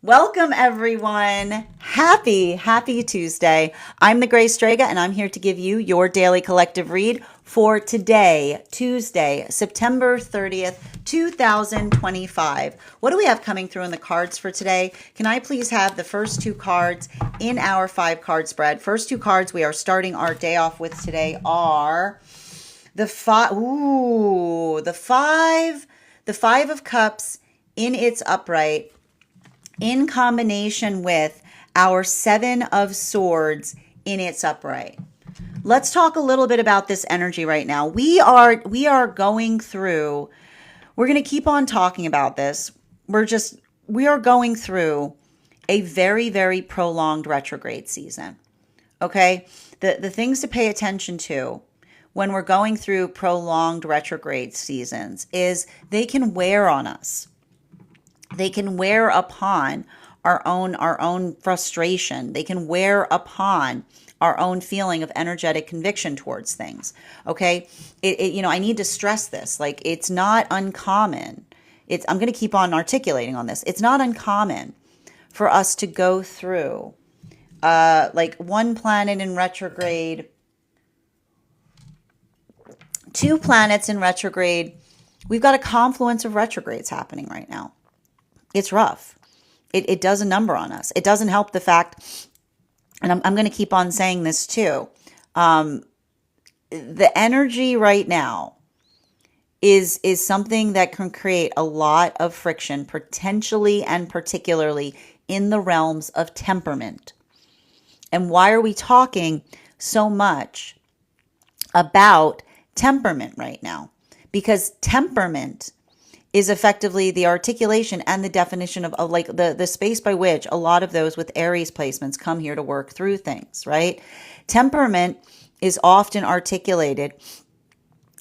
Welcome, everyone. Happy Tuesday. I'm the Grace Strega, and I'm here to give you your daily collective read for today, Tuesday, September 30th, 2025. What do we have coming through in the cards for today? Can I please have the first two cards in our 5 card spread? First two cards we are starting our day off with today are the five. Ooh, the five of cups in its upright, in combination with our 7 of swords in its upright. Let's talk a little bit about this energy right now. We are going through, we're going to keep on talking about this. We are going through a very prolonged retrograde season. Okay? The things to pay attention to when we're going through prolonged retrograde seasons is they can wear on us. They can wear upon our own frustration. They can wear upon our own feeling of energetic conviction towards things. Okay. I need to stress this. Like, it's not uncommon. I'm going to keep on articulating on this. It's not uncommon for us to go through, like, one planet in retrograde, 2 planets in retrograde. We've got a confluence of retrogrades happening right now. It's rough. It does a number on us. It doesn't help the fact, and I'm going to keep on saying this too, the energy right now is something that can create a lot of friction, potentially and particularly in the realms of temperament. And why are we talking so much about temperament right now? Because temperament is effectively the articulation and the definition of like the space by which a lot of those with Aries placements come here to work through things, right? Temperament is often articulated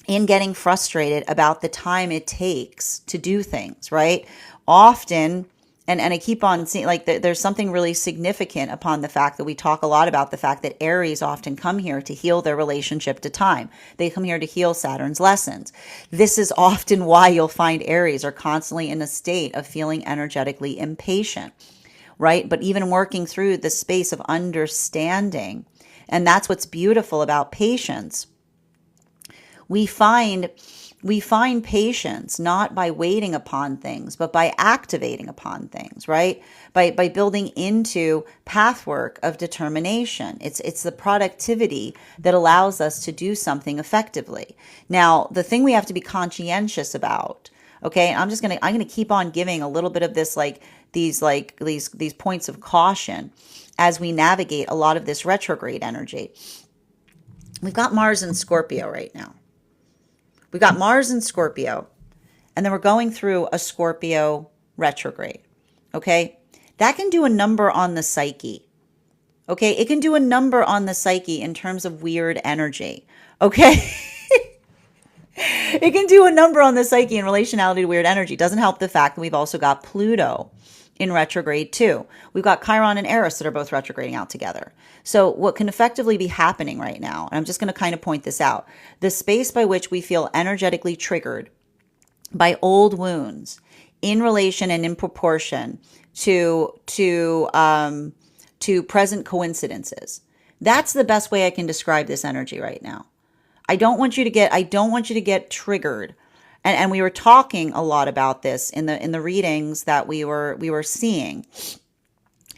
in getting frustrated about the time it takes to do things, right? Often, and I keep on seeing, like, there's something really significant upon the fact that we talk a lot about the fact that Aries often come here to heal their relationship to time. They come here to heal Saturn's lessons. This is often why you'll find Aries are constantly in a state of feeling energetically impatient, right? But even working through the space of understanding. And that's what's beautiful about patience. We find patience not by waiting upon things, but by activating upon things, right? By building into pathwork of determination. It's the productivity that allows us to do something effectively. Now, the thing we have to be conscientious about, okay, I'm gonna keep on giving a little bit of this, these points of caution as we navigate a lot of this retrograde energy. We've got Mars in Scorpio right now. We got Mars in Scorpio, and then we're going through a Scorpio retrograde, okay? That can do a number on the psyche, okay? It can do a number on the psyche in terms of weird energy, okay? It can do a number on the psyche in relationality to weird energy. Doesn't help the fact that we've also got Pluto in retrograde too. We've got Chiron and Eris that are both retrograding out together. So what can effectively be happening right now, and I'm just going to kind of point this out, the space by which we feel energetically triggered by old wounds in relation and in proportion to present coincidences. That's the best way I can describe this energy right now. I don't want you to get triggered. And we were talking a lot about this in the readings that we were seeing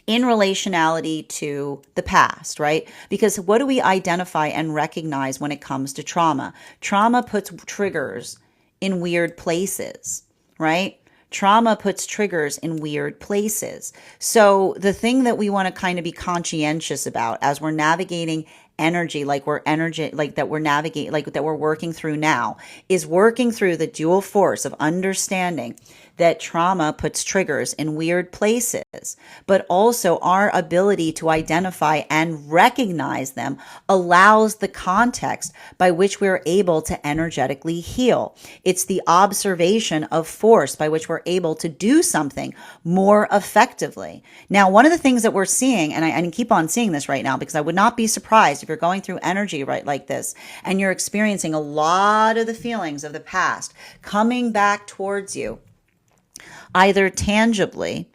in relationality to the past, right? Because what do we identify and recognize when it comes to trauma? Trauma puts triggers in weird places, right? Trauma puts triggers in weird places. So the thing that we want to kind of be conscientious about as we're navigating energy, that we're working through now, is working through the dual force of understanding that trauma puts triggers in weird places, but also our ability to identify and recognize them allows the context by which we're able to energetically heal. It's the observation of force by which we're able to do something more effectively. Now, one of the things that we're seeing, and I keep on seeing this right now, because I would not be surprised if you're going through energy right like this and you're experiencing a lot of the feelings of the past coming back towards you, either tangibly,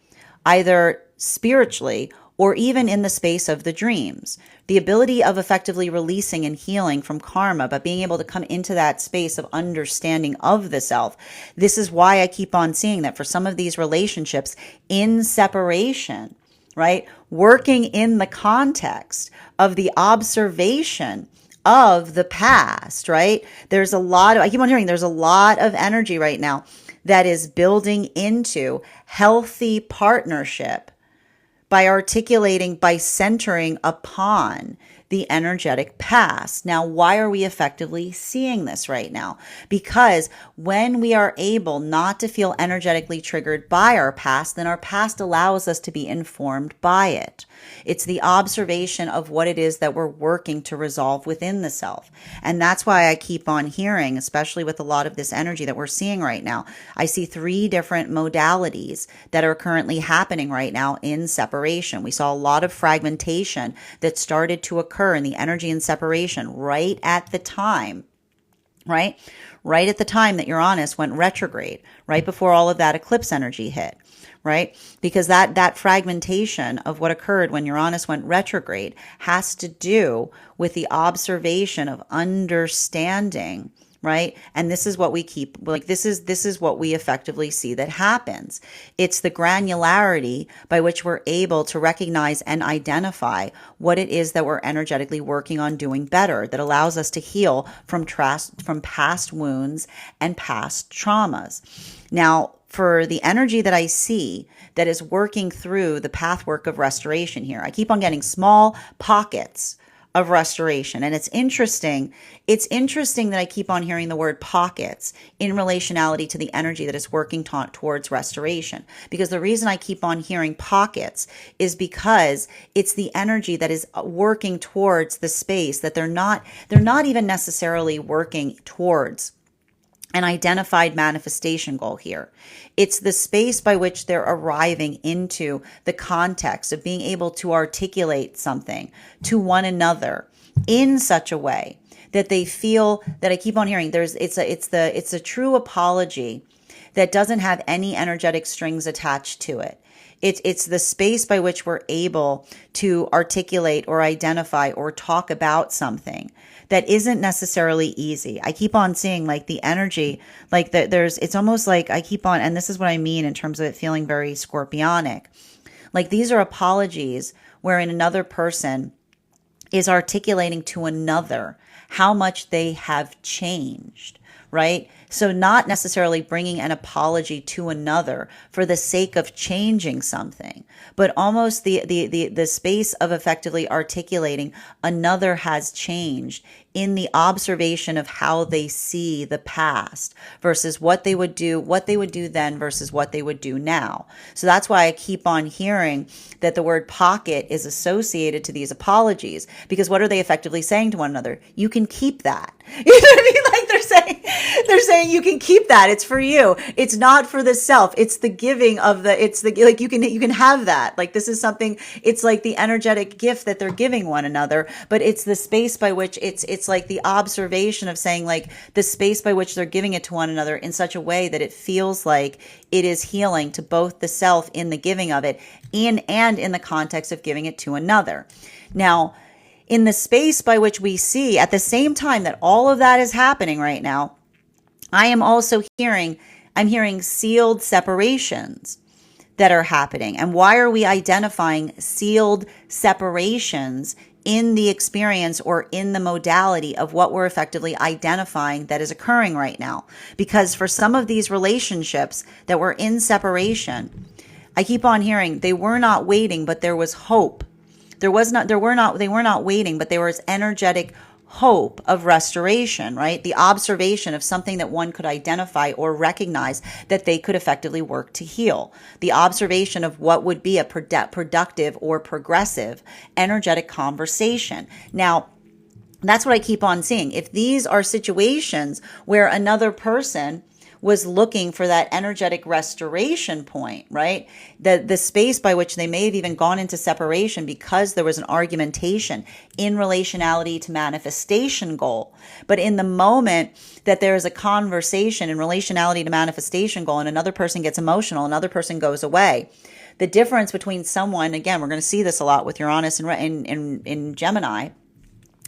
either spiritually or even in the space of the dreams. The ability of effectively releasing and healing from karma, but being able to come into that space of understanding of the self. This is why I keep on seeing that for some of these relationships in separation, right? Working in the context of the observation of the past, right? I keep on hearing there's a lot of energy right now that is building into healthy partnership by articulating, by centering upon the energetic past. Now, why are we effectively seeing this right now? Because when we are able not to feel energetically triggered by our past, then our past allows us to be informed by it. It's the observation of what it is that we're working to resolve within the self. And that's why I keep on hearing, especially with a lot of this energy that we're seeing right now, I see 3 different modalities that are currently happening right now in separation. We saw a lot of fragmentation that started to occur in the energy in separation right at the time, right? Right at the time that Uranus went retrograde, right before all of that eclipse energy hit, right? Because that fragmentation of what occurred when Uranus went retrograde has to do with the observation of understanding, right? And this is what we keep, like, this is what we effectively see that happens. It's the granularity by which we're able to recognize and identify what it is that we're energetically working on doing better, that allows us to heal from past wounds and past traumas. Now, for the energy that I see that is working through the pathwork of restoration here, I keep on getting small pockets of restoration. And it's interesting that I keep on hearing the word pockets in relationality to the energy that is working towards restoration. Because the reason I keep on hearing pockets is because it's the energy that is working towards the space that they're not even necessarily working towards an identified manifestation goal here. It's the space by which they're arriving into the context of being able to articulate something to one another in such a way that they feel that I keep on hearing it's a true apology that doesn't have any energetic strings attached to it. It's the space by which we're able to articulate or identify or talk about something that isn't necessarily easy. I keep on seeing like the energy, like it's almost like I keep on, and this is what I mean in terms of it feeling very scorpionic. Like these are apologies wherein another person is articulating to another how much they have changed, right? So not necessarily bringing an apology to another for the sake of changing something, but almost the space of effectively articulating another has changed in the observation of how they see the past versus what they would do then versus what they would do now. So that's why I keep on hearing that the word pocket is associated to these apologies, because what are they effectively saying to one another? You can keep that. You know what I mean? Like they're saying you can keep that. It's for you. It's not for the self. It's the giving of like you can have that. Like this is something, it's like the energetic gift that they're giving one another, but it's the space by which it's like the observation of saying like the space by which they're giving it to one another in such a way that it feels like it is healing to both the self in the giving of it and in the context of giving it to another. Now, in the space by which we see at the same time that all of that is happening right now, I am also hearing sealed separations that are happening. And why are we identifying sealed separations in the experience or in the modality of what we're effectively identifying that is occurring right now? Because for some of these relationships that were in separation, I keep on hearing they were not waiting, but there was hope. They were not waiting, but there was energetic hope of restoration, right? The observation of something that one could identify or recognize that they could effectively work to heal. The observation of what would be a productive or progressive energetic conversation. Now, that's what I keep on seeing. If these are situations where another person was looking for that energetic restoration point, right? The space by which they may have even gone into separation because there was an argumentation in relationality to manifestation goal. But in the moment that there is a conversation in relationality to manifestation goal and another person gets emotional, another person goes away, The difference between someone, again, we're going to see this a lot with Uranus and in Gemini,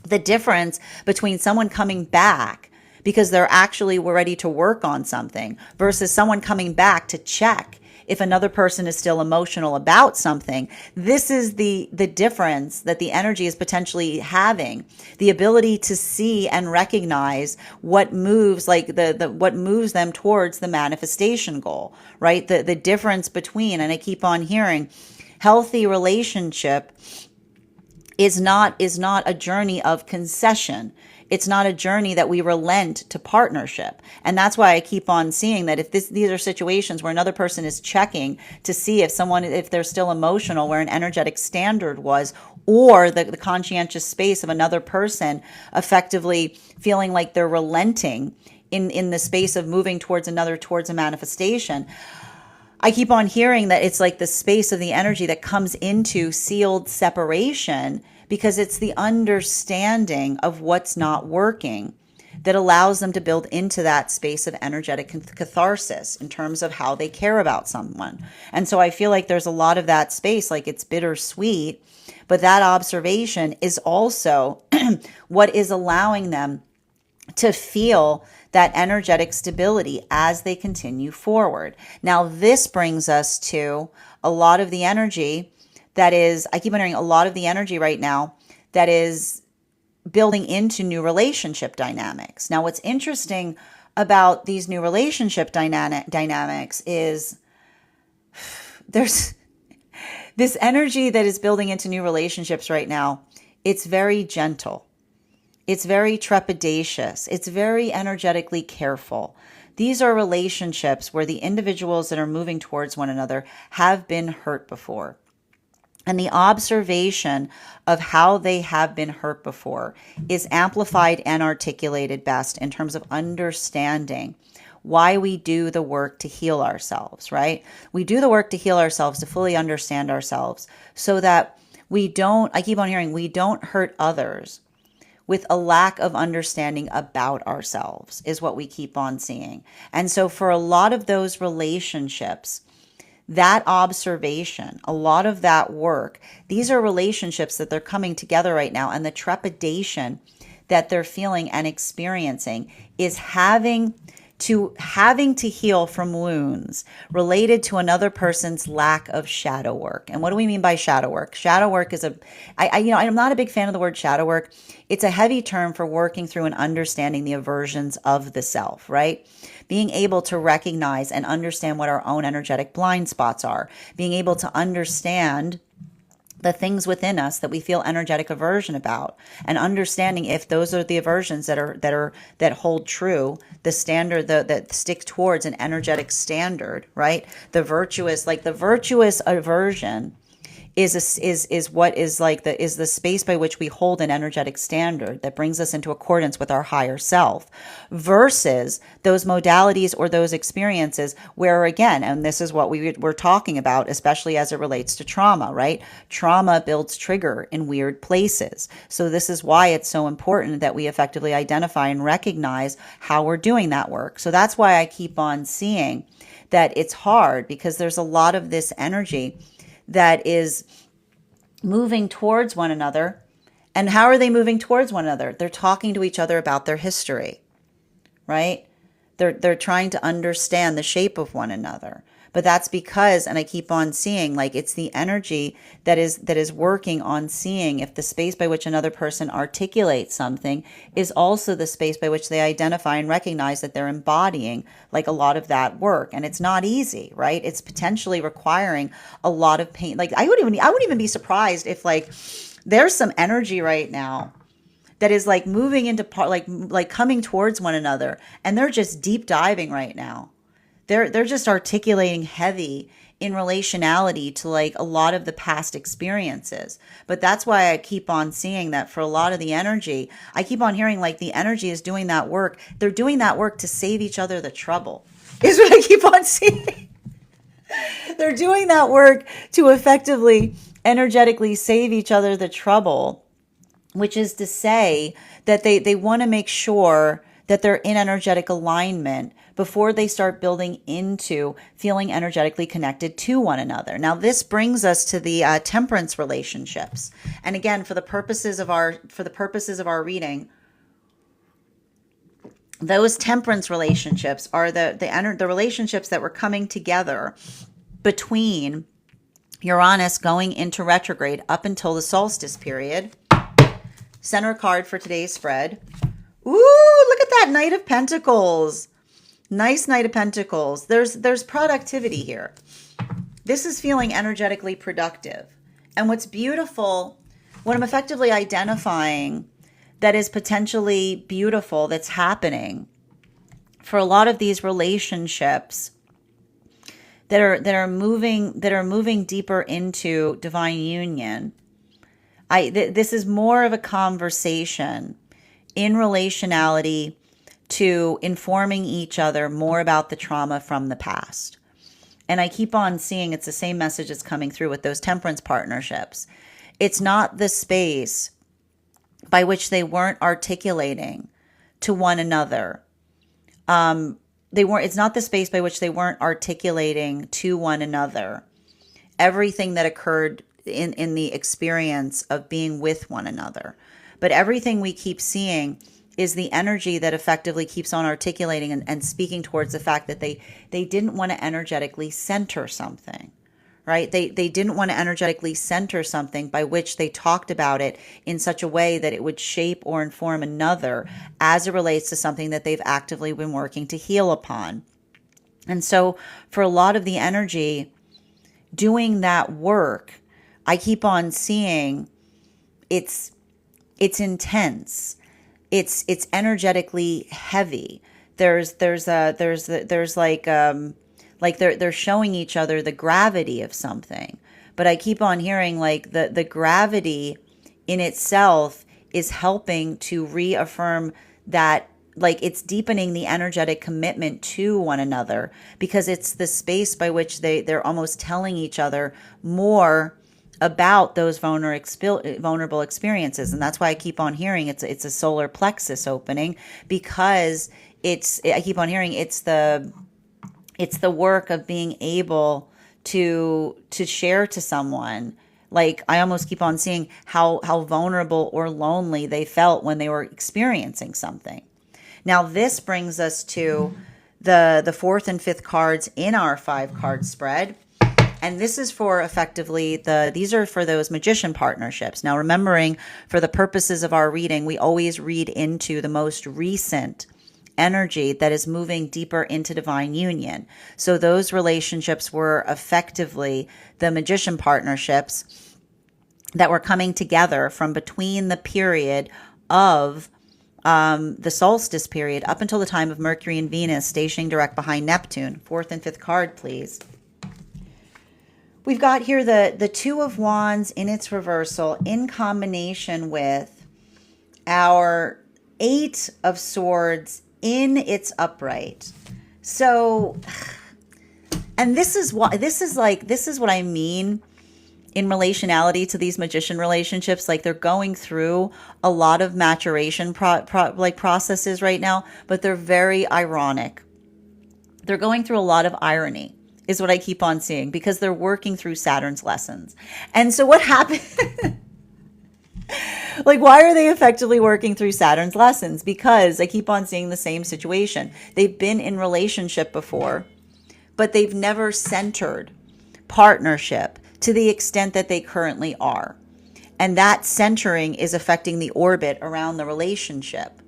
the difference between someone coming back because they're actually ready to work on something versus someone coming back to check if another person is still emotional about something. This is the difference that the energy is potentially having, the ability to see and recognize what moves, like what moves them towards the manifestation goal, right? The difference between, and I keep on hearing, healthy relationship is not a journey of concession. It's not a journey that we relent to partnership. And that's why I keep on seeing that if these are situations where another person is checking to see if they're still emotional, where an energetic standard was, or the conscientious space of another person effectively feeling like they're relenting in the space of moving towards a manifestation. I keep on hearing that it's like the space of the energy that comes into sealed separation because it's the understanding of what's not working that allows them to build into that space of energetic catharsis in terms of how they care about someone. And so I feel like there's a lot of that space, like it's bittersweet, but that observation is also what is allowing them to feel that energetic stability as they continue forward. Now, this brings us to a lot of the energy that is, I keep wondering, a lot of the energy right now that is building into new relationship dynamics. Now, what's interesting about these new relationship dynamics is there's this energy that is building into new relationships right now. It's very gentle. It's very trepidatious. It's very energetically careful. These are relationships where the individuals that are moving towards one another have been hurt before. And the observation of how they have been hurt before is amplified and articulated best in terms of understanding why we do the work to heal ourselves, right? We do the work to heal ourselves, to fully understand ourselves so that we don't, I keep on hearing, we don't hurt others with a lack of understanding about ourselves is what we keep on seeing. And so for a lot of those relationships, that observation, a lot of that work, these are relationships that they're coming together right now. And the trepidation that they're feeling and experiencing is having to heal from wounds related to another person's lack of shadow work. And what do we mean by shadow work? Shadow work is I'm not a big fan of the word shadow work. It's a heavy term for working through and understanding the aversions of the self, right? Being able to recognize and understand what our own energetic blind spots are, being able to understand the things within us that we feel energetic aversion about, and understanding if those are the aversions that hold true, the standard that stick towards an energetic standard, right? The virtuous aversion is the space by which we hold an energetic standard that brings us into accordance with our higher self, versus those modalities or those experiences where, again, and this is what we're talking about, especially as it relates to trauma, right? Trauma builds trigger in weird places. So this is why it's so important that we effectively identify and recognize how we're doing that work. So that's why I keep on seeing that it's hard, because there's a lot of this energy that is moving towards one another. And how are they moving towards one another? They're talking to each other about their history, right? They're trying to understand the shape of one another. But that's because, and I keep on seeing, like, it's the energy that is working on seeing if the space by which another person articulates something is also the space by which they identify and recognize that they're embodying, like, a lot of that work. And it's not easy, right? It's potentially requiring a lot of pain. Like, I wouldn't even be surprised if, like, there's some energy right now that is like moving into like coming towards one another, and they're just deep diving right now. They're just articulating heavy in relationality to, like, a lot of the past experiences. But that's why I keep on seeing that for a lot of the energy, I keep on hearing, like, the energy is doing that work. They're doing that work to save each other the trouble, is what I keep on seeing. They're doing that work to effectively, energetically save each other the trouble, which is to say that they want to make sure that they're in energetic alignment before they start building into feeling energetically connected to one another. Now, this brings us to the temperance relationships. And again, for the purposes of our reading, those temperance relationships are the relationships that were coming together between Uranus going into retrograde up until the solstice period. Center card for today's spread. Ooh, look at that Knight of Pentacles. Nice Knight of Pentacles. There's productivity here. This is feeling energetically productive. And what's beautiful, what I'm effectively identifying that is potentially beautiful that's happening for a lot of these relationships that are moving deeper into divine union. This is more of a conversation in relationality to informing each other more about the trauma from the past. And I keep on seeing it's the same message that's coming through with those temperance partnerships. It's not the space by which they weren't articulating to one another. It's not the space by which they weren't articulating to one another everything that occurred in the experience of being with one another. But everything we keep seeing is the energy that effectively keeps on articulating and speaking towards the fact that they didn't want to energetically center something, right? They didn't want to energetically center something by which they talked about it in such a way that it would shape or inform another as it relates to something that they've actively been working to heal upon. And so for a lot of the energy doing that work, I keep on seeing it's intense. It's energetically heavy. There's like they're showing each other the gravity of something. But I keep on hearing like the gravity in itself is helping to reaffirm that, like, it's deepening the energetic commitment to one another, because it's the space by which they're almost telling each other more about those vulnerable experiences. And that's why I keep on hearing it's a solar plexus opening, because I keep on hearing it's the work of being able to share to someone. Like, I almost keep on seeing how vulnerable or lonely they felt when they were experiencing something. Now, this brings us to the fourth and fifth cards in our 5-card spread. And this is for effectively these are for those magician partnerships. Now, remembering for the purposes of our reading, we always read into the most recent energy that is moving deeper into divine union. So those relationships were effectively the magician partnerships that were coming together from between the period of the solstice period up until the time of Mercury and Venus stationing direct behind Neptune. Fourth and fifth card, please. We've got here the Two of Wands in its reversal in combination with our Eight of Swords in its upright. So, and this is what I mean in relationality to these magician relationships. Like, they're going through a lot of maturation processes right now, but they're very ironic. They're going through a lot of irony, is what I keep on seeing, because they're working through Saturn's lessons. And so what happened? Like, why are they effectively working through Saturn's lessons? Because I keep on seeing the same situation. They've been in relationship before, but they've never centered partnership to the extent that they currently are. And that centering is affecting the orbit around the relationship.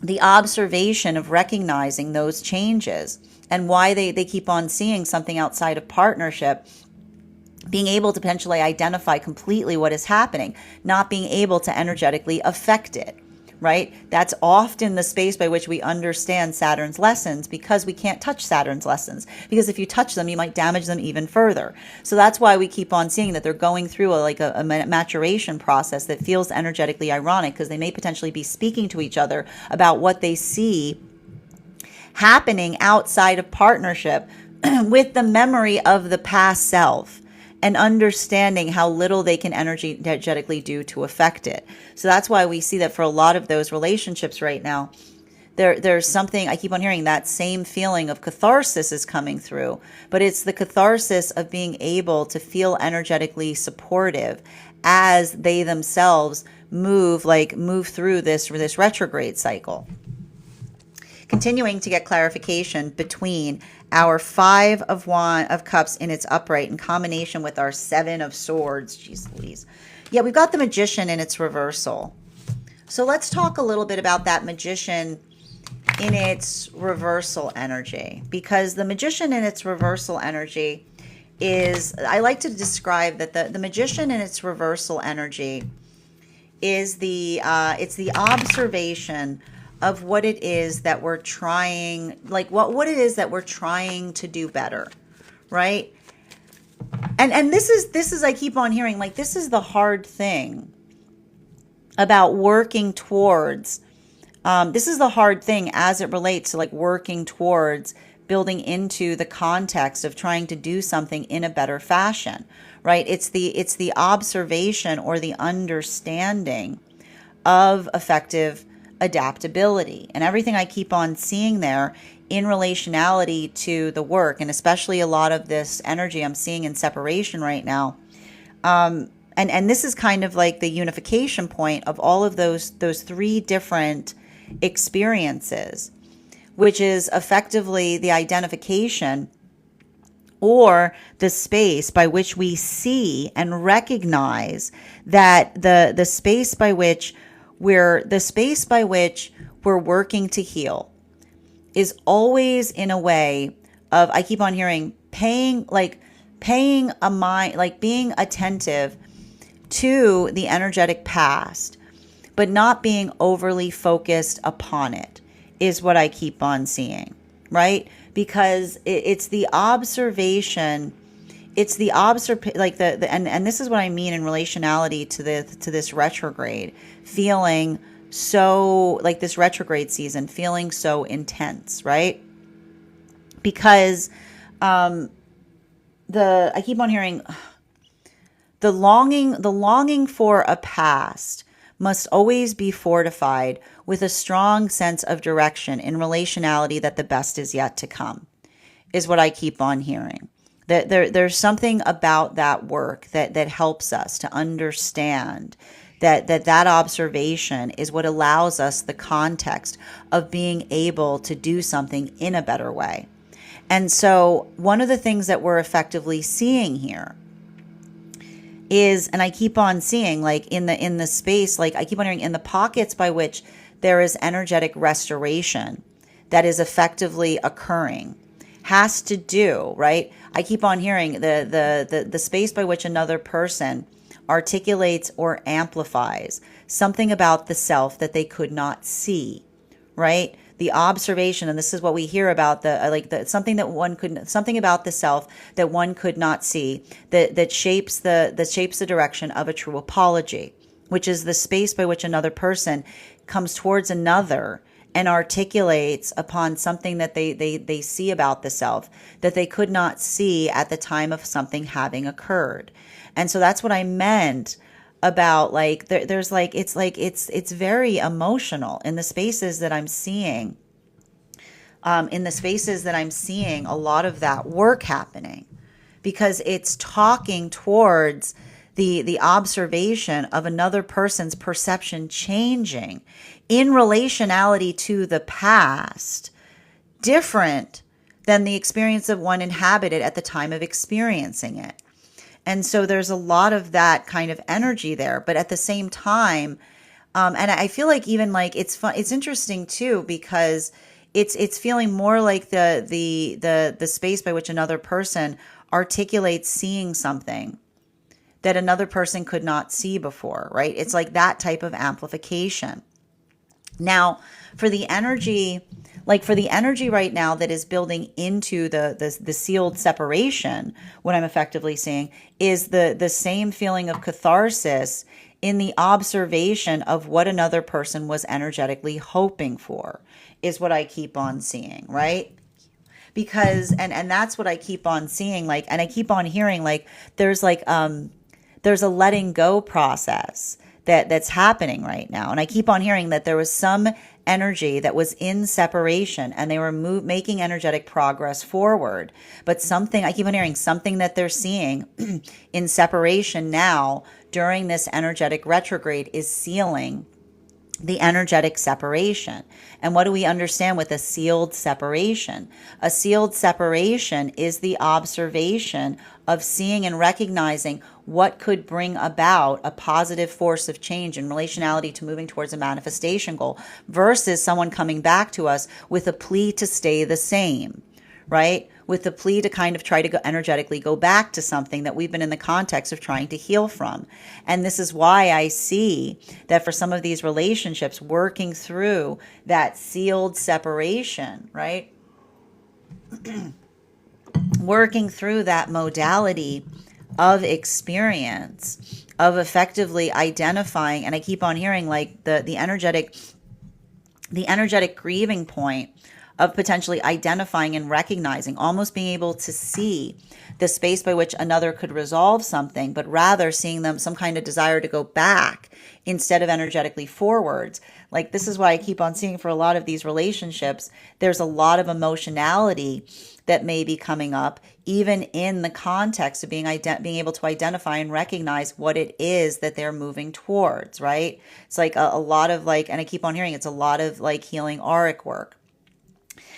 The observation of recognizing those changes and why they keep on seeing something outside of partnership, being able to potentially identify completely what is happening, not being able to energetically affect it, right? That's often the space by which we understand Saturn's lessons, because we can't touch Saturn's lessons, because if you touch them, you might damage them even further. So that's why we keep on seeing that they're going through a maturation process that feels energetically ironic, because they may potentially be speaking to each other about what they see happening outside of partnership with the memory of the past self. and understanding how little they can energetically do to affect it. So that's why we see that for a lot of those relationships right now, there's something, I keep on hearing that same feeling of catharsis is coming through, but it's the catharsis of being able to feel energetically supportive as they themselves move through this retrograde cycle. Continuing to get clarification between our Five of Cups in its upright in combination with our Seven of Swords. Jeez Louise. Yeah, we've got the Magician in its reversal. So let's talk a little bit about that Magician in its reversal energy, because the Magician in its reversal energy is, I like to describe that the Magician in its reversal energy is it's the observation of what it is that we're trying, like what it is that we're trying to do better, right? And this is I keep on hearing, like, this is the hard thing about working towards. This is the hard thing as it relates to like working towards building into the context of trying to do something in a better fashion, right? It's the observation or the understanding of effective adaptability, and everything I keep on seeing there in relationality to the work, and especially a lot of this energy I'm seeing in separation right now. And this is kind of like the unification point of all of those three different experiences, which is effectively the identification or the space by which we see and recognize that the space by which we're working to heal is always in a way of, I keep on hearing, paying a mind, like being attentive to the energetic past, but not being overly focused upon it, is what I keep on seeing, right? Because it's the observation, and this is what I mean in relationality to this retrograde, feeling so, like this retrograde season, feeling so intense, right? Because I keep on hearing the longing for a past must always be fortified with a strong sense of direction in relationality that the best is yet to come, is what I keep on hearing. That there's something about that work that helps us to understand that observation is what allows us the context of being able to do something in a better way. And so one of the things that we're effectively seeing here is, and I keep on seeing, like in the space, like I keep on hearing, in the pockets by which there is energetic restoration that is effectively occurring, has to do, right? I keep on hearing the space by which another person articulates or amplifies something about the self that they could not see, right? The observation, and this is what we hear about something about the self that one could not see, that shapes the direction of a true apology, which is the space by which another person comes towards another and articulates upon something that they see about the self that they could not see at the time of something having occurred. And so that's what I meant about, like, there's like, it's very emotional in the spaces that I'm seeing. In the spaces that I'm seeing a lot of that work happening, because it's talking towards the observation of another person's perception changing in relationality to the past, different than the experience of one inhabited at the time of experiencing it. And so there's a lot of that kind of energy there. But at the same time, and I feel like even like it's fun, it's interesting too, because it's feeling more like the space by which another person articulates seeing something that another person could not see before, right? It's like that type of amplification. Now, for the energy right now that is building into the sealed separation, what I'm effectively seeing is the same feeling of catharsis in the observation of what another person was energetically hoping for, is what I keep on seeing, right? because and that's what I keep on seeing, like, and I keep on hearing, like, there's a letting go process that's happening right now. And I keep on hearing that there was some energy that was in separation and they were making energetic progress forward. But something, I keep on hearing something that they're seeing in separation now during this energetic retrograde is sealing the energetic separation. And what do we understand with a sealed separation? A sealed separation is the observation of seeing and recognizing what could bring about a positive force of change in relationality to moving towards a manifestation goal versus someone coming back to us with a plea to stay the same, right? With the plea to kind of try to energetically go back to something that we've been in the context of trying to heal from. And this is why I see that for some of these relationships, working through that sealed separation, right? Working through that modality of experience, of effectively identifying, and I keep on hearing like the energetic grieving point of potentially identifying and recognizing, almost being able to see the space by which another could resolve something, but rather seeing them some kind of desire to go back instead of energetically forwards. Like, this is why I keep on seeing for a lot of these relationships, there's a lot of emotionality that may be coming up, even in the context of being able to identify and recognize what it is that they're moving towards, right? It's like a lot of like, and I keep on hearing it's a lot of like healing auric work.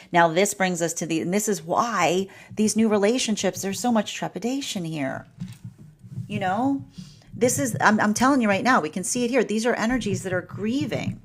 Now, this brings us to and this is why these new relationships, there's so much trepidation here. You know, this is, I'm telling you right now, we can see it here. These are energies that are grieving.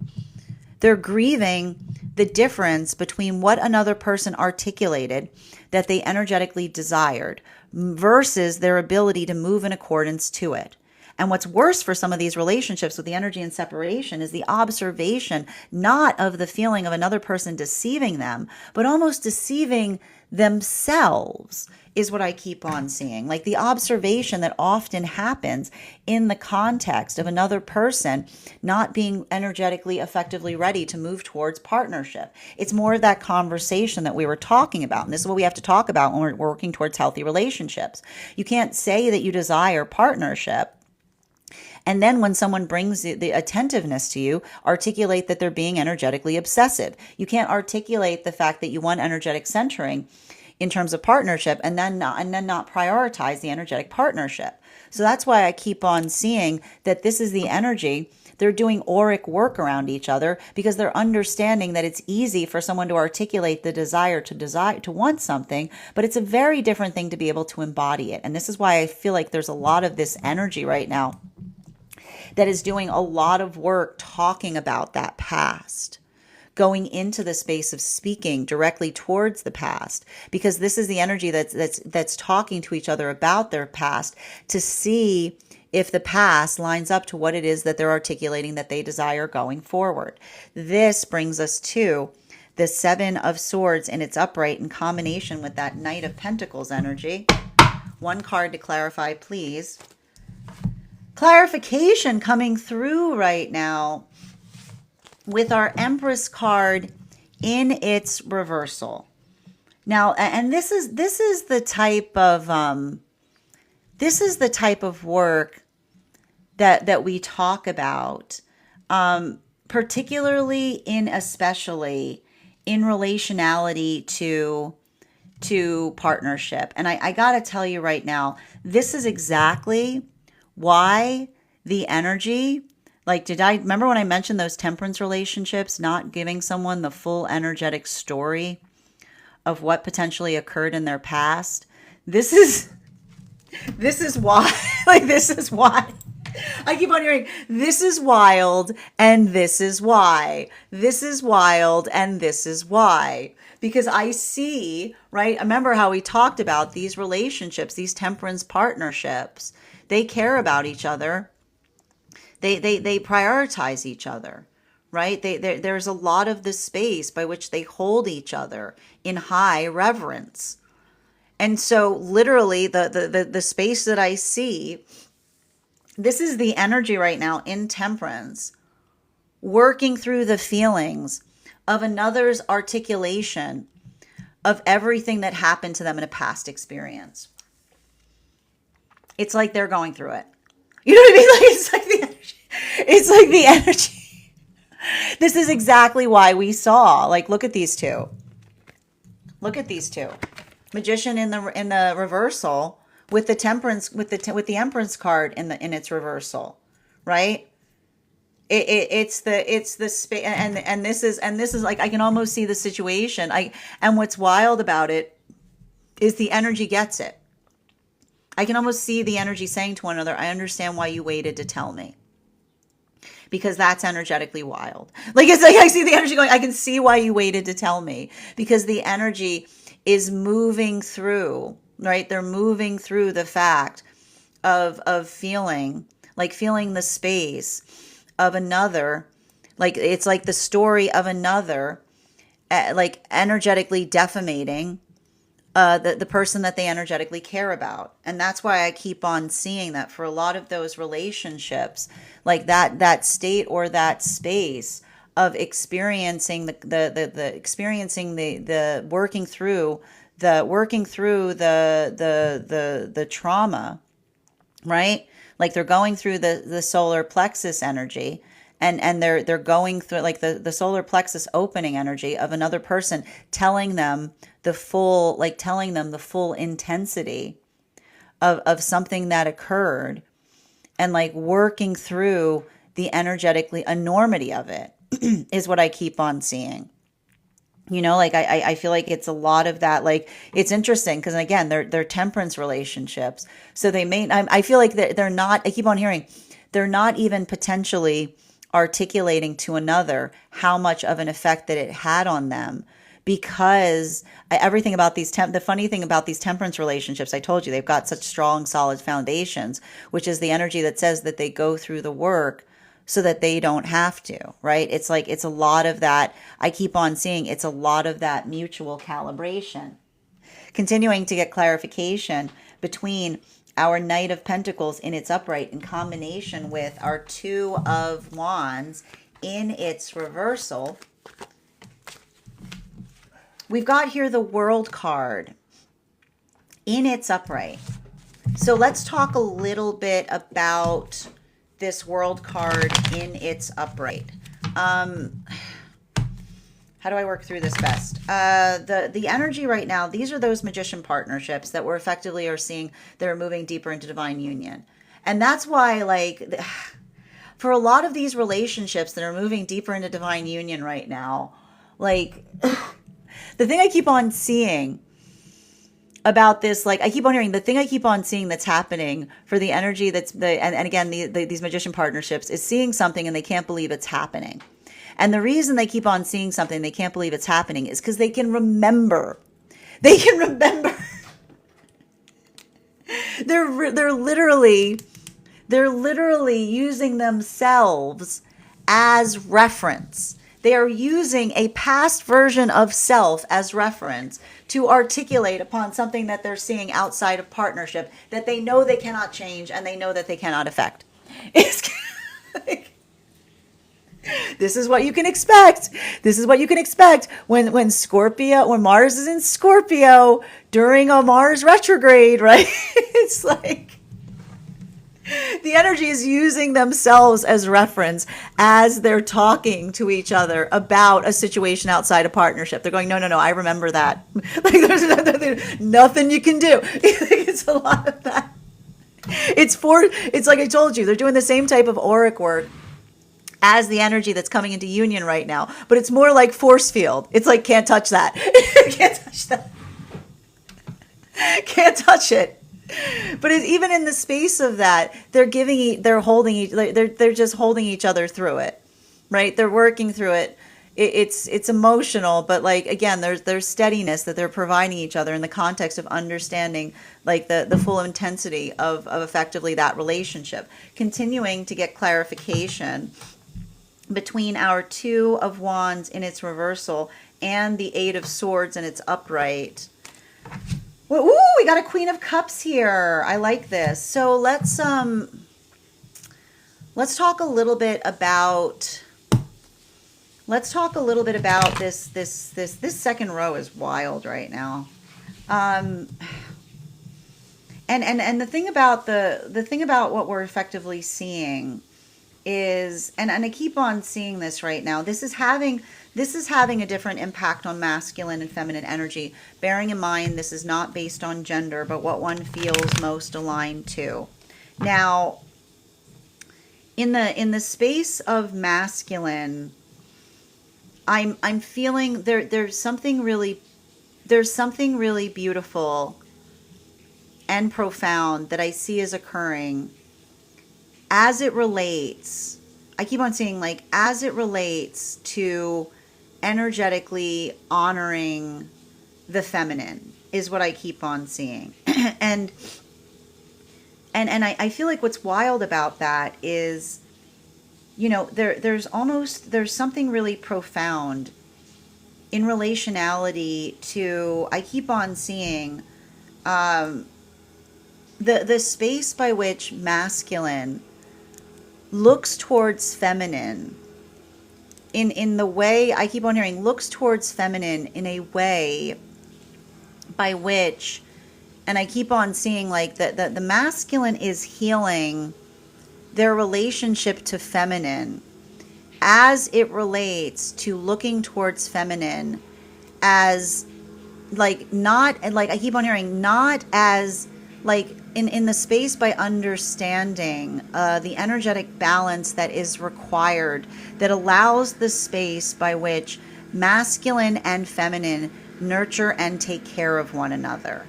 They're grieving the difference between what another person articulated that they energetically desired versus their ability to move in accordance to it. And what's worse for some of these relationships with the energy and separation is the observation, not of the feeling of another person deceiving them, but almost deceiving themselves is what I keep on seeing. Like the observation that often happens in the context of another person not being energetically effectively ready to move towards partnership. It's more of that conversation that we were talking about. And this is what we have to talk about when we're working towards healthy relationships. You can't say that you desire partnership and then when someone brings the attentiveness to you, articulate that they're being energetically obsessive. You can't articulate the fact that you want energetic centering in terms of partnership and then not prioritize the energetic partnership. So that's why I keep on seeing that this is the energy. They're doing auric work around each other because they're understanding that it's easy for someone to articulate the desire to want something, but it's a very different thing to be able to embody it. And this is why I feel like there's a lot of this energy right now that is doing a lot of work talking about that past, going into the space of speaking directly towards the past, because this is the energy that's talking to each other about their past to see if the past lines up to what it is that they're articulating that they desire going forward. This brings us to the Seven of Swords in its upright in combination with that Knight of Pentacles energy. One card to clarify, please. Clarification coming through right now with our Empress card in its reversal. Now, and this is the type of work that we talk about, particularly especially in relationality to partnership. And I gotta tell you right now, this is exactly why the energy, like, remember when I mentioned those temperance relationships, not giving someone the full energetic story of what potentially occurred in their past? This is why, like, this is why. I keep on hearing, this is wild, and this is why. This is wild, and this is why. Because I see, right? Remember how we talked about these relationships, these temperance partnerships. They care about each other. They prioritize each other, right? There's a lot of the space by which they hold each other in high reverence. And so literally the space that I see, this is the energy right now in temperance, working through the feelings of another's articulation of everything that happened to them in a past experience. It's like they're going through it. You know what I mean? Like it's like the energy. It's like the energy. This is exactly why we saw. Like, look at these two. Look at these two. Magician in the reversal with the temperance with the Empress card in its reversal, right? It's the space, and this is like I can almost see the situation. And what's wild about it is the energy gets it. I can almost see the energy saying to one another, I understand why you waited to tell me. Because that's energetically wild. Like it's like I see the energy going, I can see why you waited to tell me. Because the energy is moving through, right? They're moving through the fact of feeling the space of another. Like it's like the story of another, like energetically defamating the person that they energetically care about. And that's why I keep on seeing that for a lot of those relationships, like that state or that space of experiencing the experiencing the working through the trauma, right? Like they're going through the solar plexus energy, and they're going through like the solar plexus opening energy of another person telling them the full intensity of something that occurred, and like working through the energetically enormity of it is what I keep on seeing. Like I feel like it's a lot of that. Like it's interesting because again, they're temperance relationships, so they may. I feel like they're not. I keep on hearing they're not even potentially articulating to another how much of an effect that it had on them, because everything about the funny thing about these temperance relationships, I told you they've got such strong, solid foundations, which is the energy that says that they go through the work so that they don't have to, right? It's like, it's a lot of that. I keep on seeing it's a lot of that mutual calibration. Continuing to get clarification between our Knight of Pentacles in its upright in combination with our Two of Wands in its reversal. We've got here the World card in its upright. So let's talk a little bit about this World card in its upright. How do I work through this best? The energy right now, these are those magician partnerships that we're effectively are seeing that are moving deeper into divine union. And that's why, like, for a lot of these relationships that are moving deeper into divine union right now, like, the thing I keep on seeing about this, like I keep on hearing, the thing I keep on seeing that's happening for the energy and again, these magician partnerships is seeing something and they can't believe it's happening. And the reason they keep on seeing something they can't believe it's happening is because they can remember. They can remember. They're literally using themselves as reference. They are using a past version of self as reference to articulate upon something that they're seeing outside of partnership that they know they cannot change and they know that they cannot affect. It's like, this is what you can expect. This is what you can expect when Mars is in Scorpio during a Mars retrograde, right? It's like the energy is using themselves as reference as they're talking to each other about a situation outside a partnership. They're going, no, I remember that. Like there's nothing you can do. It's a lot of that. It's like I told you, they're doing the same type of auric work as the energy that's coming into union right now, but it's more like force field. It's like, can't touch that. Can't touch that. Can't touch it. But even in the space of that, they're just holding each other through it, right? They're working through it. It's emotional, but like, again, there's steadiness that they're providing each other in the context of understanding like the full intensity of effectively that relationship. Continuing to get clarification between our Two of Wands in its reversal and the Eight of Swords in its upright. Ooh, we got a Queen of Cups here. I like this. So let's talk a little bit about let's talk a little bit about this second row is wild right now. Um, and the thing about the thing about what we're effectively seeing is, and I keep on seeing this right now. This is having a different impact on masculine and feminine energy. Bearing in mind this is not based on gender, but what one feels most aligned to. Now, in the space of masculine, I'm feeling there's something really beautiful and profound that I see as occurring as it relates. I keep on seeing, like, as it relates to energetically honoring the feminine is what I keep on seeing. and and I feel like what's wild about that is, there's something really profound in relationality to, I keep on seeing, um, the space by which masculine looks towards feminine in the way I keep on hearing, looks towards feminine in a way by which, and I keep on seeing, like, the masculine is healing their relationship to feminine as it relates to looking towards feminine as, like, not, and like I keep on hearing, not as, like, in the space by understanding the energetic balance that is required, that allows the space by which masculine and feminine nurture and take care of one another.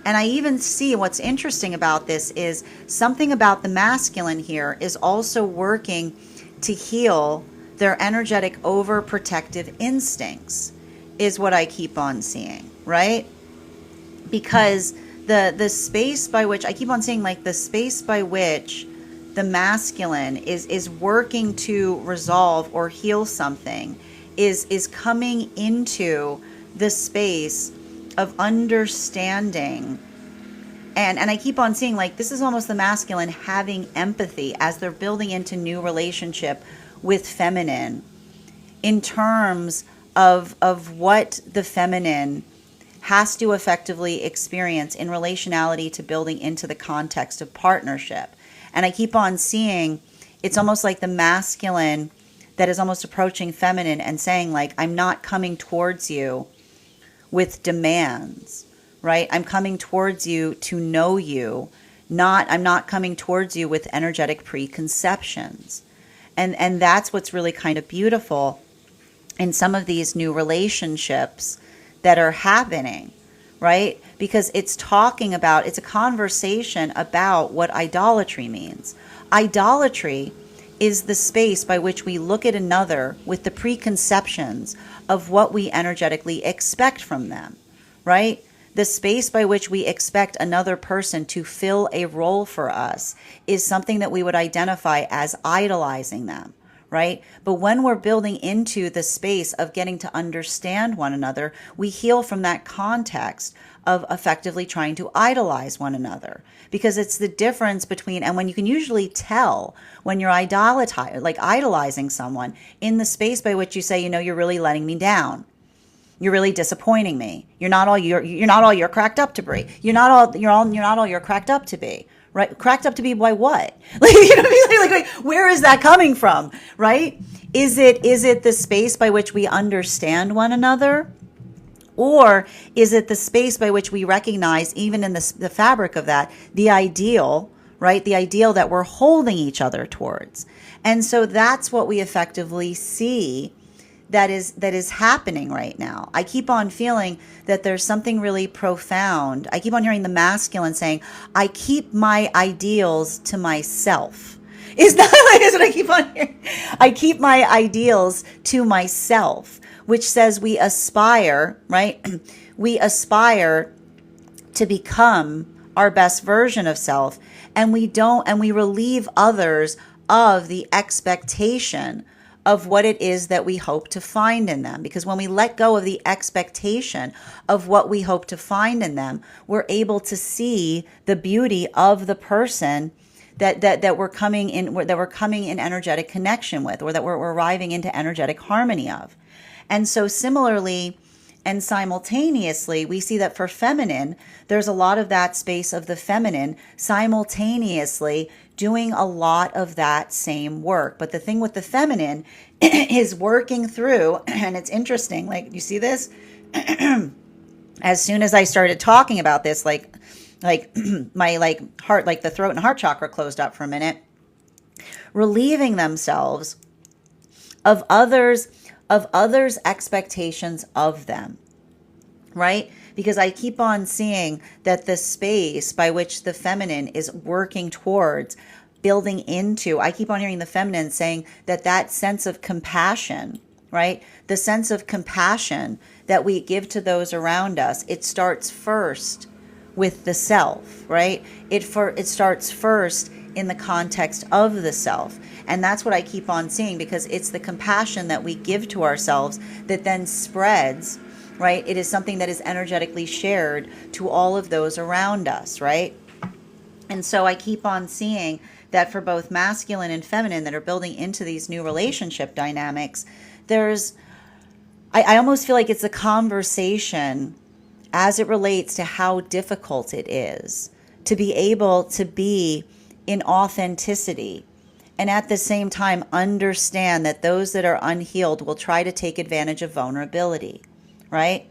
And I even see, what's interesting about this is something about the masculine here is also working to heal their energetic overprotective instincts, is what I keep on seeing, right? Because the space by which I keep on saying, like, the space by which the masculine is working to resolve or heal something is coming into the space of understanding. And I keep on seeing, like, this is almost the masculine having empathy as they're building into new relationship with feminine, in terms of what the feminine has to effectively experience in relationality to building into the context of partnership. And I keep on seeing, it's almost like the masculine that is almost approaching feminine and saying, like, I'm not coming towards you with demands, right? I'm coming towards you to know you. I'm not coming towards you with energetic preconceptions. And that's what's really kind of beautiful in some of these new relationships that are happening, right? Because it's a conversation about what idolatry means. Idolatry is the space by which we look at another with the preconceptions of what we energetically expect from them, right? The space by which we expect another person to fill a role for us is something that we would identify as idolizing them, right? But when we're building into the space of getting to understand one another, we heal from that context of effectively trying to idolize one another. Because it's the difference between, and when you can usually tell when you're idolizing someone, in the space by which you say, you're really letting me down. You're really disappointing me. You're not all you're cracked up to be. You're not all you're cracked up to be. Right? Cracked up to be by what? Like, you know what I mean? Like, where is that coming from? Right? Is it the space by which we understand one another? Or is it the space by which we recognize, even in the fabric of that, the ideal, right? The ideal that we're holding each other towards. And so that's what we effectively see that is happening right now. I keep on feeling that there's something really profound. I keep on hearing the masculine saying, I keep my ideals to myself. Is what I keep on hearing? I keep my ideals to myself, which says we aspire, right? We aspire to become our best version of self, and we relieve others of the expectation of what it is that we hope to find in them. Because when we let go of the expectation of what we hope to find in them, we're able to see the beauty of the person that we're coming in, that we're coming in energetic connection with, or that we're arriving into energetic harmony of. And so similarly and simultaneously, we see that for feminine, there's a lot of that space of the feminine simultaneously doing a lot of that same work. But the thing with the feminine is working through, and it's interesting, like, you see this? As soon as I started talking about this, like my heart, like the throat and heart chakra closed up for a minute, relieving themselves of others' expectations of them, right? Because I keep on seeing that the space by which the feminine is working towards building into, I keep on hearing the feminine saying that sense of compassion, right? The sense of compassion that we give to those around us, it starts first with the self, right? It starts first in the context of the self. And that's what I keep on seeing, because it's the compassion that we give to ourselves that then spreads, right? It is something that is energetically shared to all of those around us, right? And so I keep on seeing that for both masculine and feminine that are building into these new relationship dynamics, I almost feel like it's a conversation as it relates to how difficult it is to be able to be in authenticity, and at the same time understand that those that are unhealed will try to take advantage of vulnerability, right?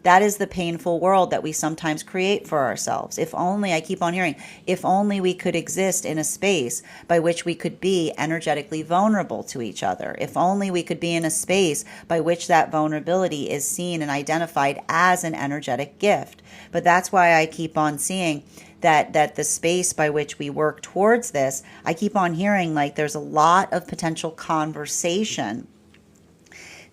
That is the painful world that we sometimes create for ourselves. If only, I keep on hearing, if only we could exist in a space by which we could be energetically vulnerable to each other. If only we could be in a space by which that vulnerability is seen and identified as an energetic gift. But that's why I keep on seeing that the space by which we work towards this, I keep on hearing like there's a lot of potential conversation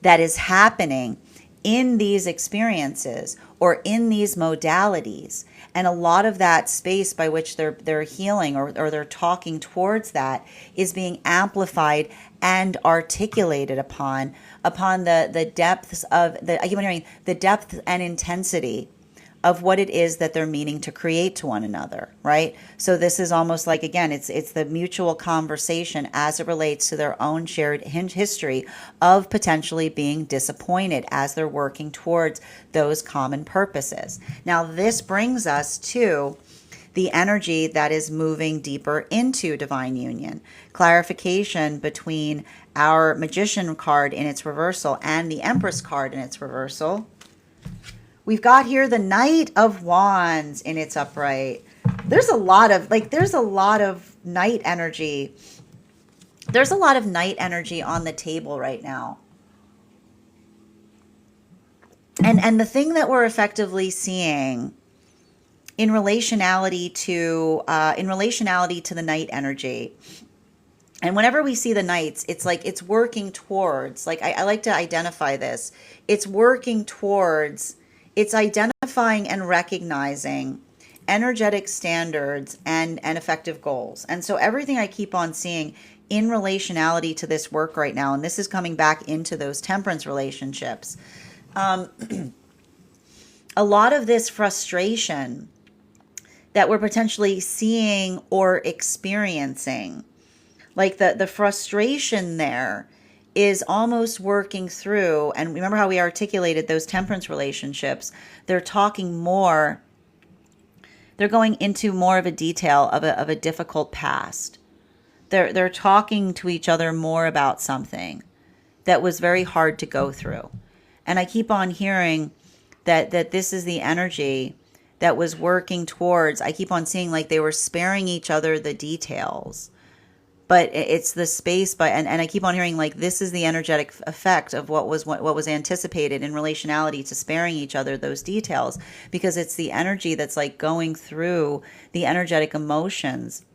that is happening in these experiences or in these modalities. And a lot of that space by which they're healing or they're talking towards that is being amplified and articulated upon the depths of I keep on hearing the depth and intensity of what it is that they're meaning to create to one another, right? So this is almost like, again, it's the mutual conversation as it relates to their own shared history of potentially being disappointed as they're working towards those common purposes. Now, this brings us to the energy that is moving deeper into divine union. Clarification between our Magician card in its reversal and the Empress card in its reversal. We've got here the Knight of Wands in its upright. There's a lot of night energy. There's a lot of night energy on the table right now. And the thing that we're effectively seeing in relationality to the night energy. And whenever we see the knights, it's like it's working towards, like I like to identify this. It's working towards, it's identifying and recognizing energetic standards and effective goals. And so everything I keep on seeing in relationality to this work right now, and this is coming back into those temperance relationships, a lot of this frustration that we're potentially seeing or experiencing, like the frustration there is almost working through. And remember how we articulated those temperance relationships? They're talking more, they're going into more of a detail of a difficult past. They're talking to each other more about something that was very hard to go through. And I keep on hearing that this is the energy that was working towards, I keep on seeing like they were sparing each other the details. But it's the space and I keep on hearing like this is the energetic effect of what was anticipated in relationality to sparing each other those details, because it's the energy that's like going through the energetic emotions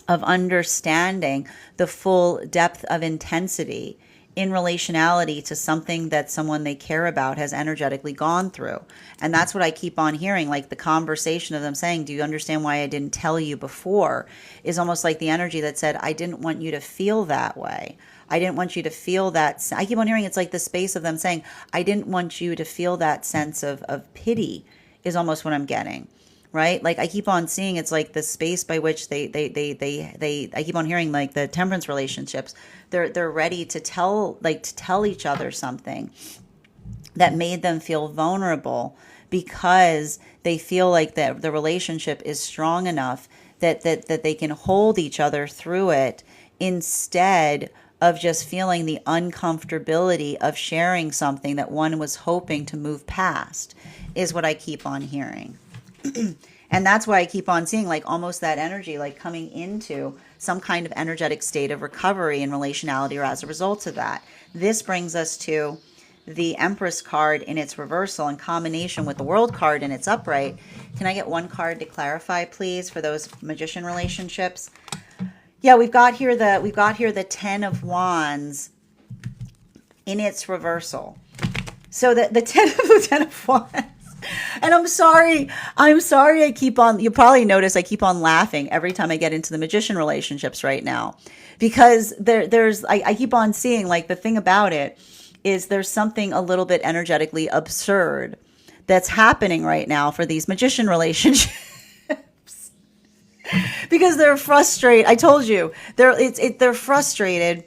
of understanding the full depth of intensity in relationality to something that someone they care about has energetically gone through. And that's what I keep on hearing, like the conversation of them saying, do you understand why I didn't tell you before? Is almost like the energy that said, I didn't want you to feel that way. I didn't want you to feel that. I keep on hearing it's like the space of them saying, I didn't want you to feel that sense of pity is almost what I'm getting. right? Like I keep on seeing it's like the space by which I keep on hearing like the temperance relationships, they're ready to tell each other something that made them feel vulnerable, because they feel like that the relationship is strong enough that they can hold each other through it, instead of just feeling the uncomfortability of sharing something that one was hoping to move past, is what I keep on hearing. And that's why I keep on seeing like almost that energy like coming into some kind of energetic state of recovery and relationality, or as a result of that. This brings us to the Empress card in its reversal in combination with the World card in its upright. Can I get one card to clarify, please, for those Magician relationships? Yeah, we've got here the Ten of Wands in its reversal. So the Ten of Wands. And I'm sorry I keep on, you probably notice I keep on laughing every time I get into the Magician relationships right now, because I keep on seeing like the thing about it is there's something a little bit energetically absurd that's happening right now for these Magician relationships. Because they're frustrated. I told you, they're frustrated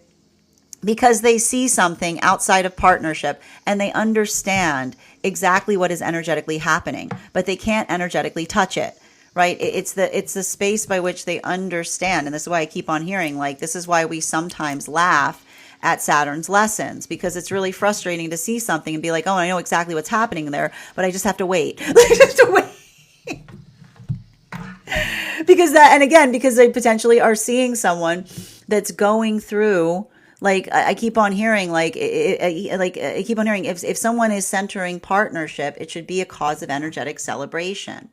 because they see something outside of partnership and they understand exactly what is energetically happening, but they can't energetically touch it, right? It's the space by which they understand. And this is why I keep on hearing, like, this is why we sometimes laugh at Saturn's lessons, because it's really frustrating to see something and be like, oh, I know exactly what's happening there, but I just have to wait. I just have to wait. Because they potentially are seeing someone that's going through, like I keep on hearing, if someone is centering partnership, it should be a cause of energetic celebration.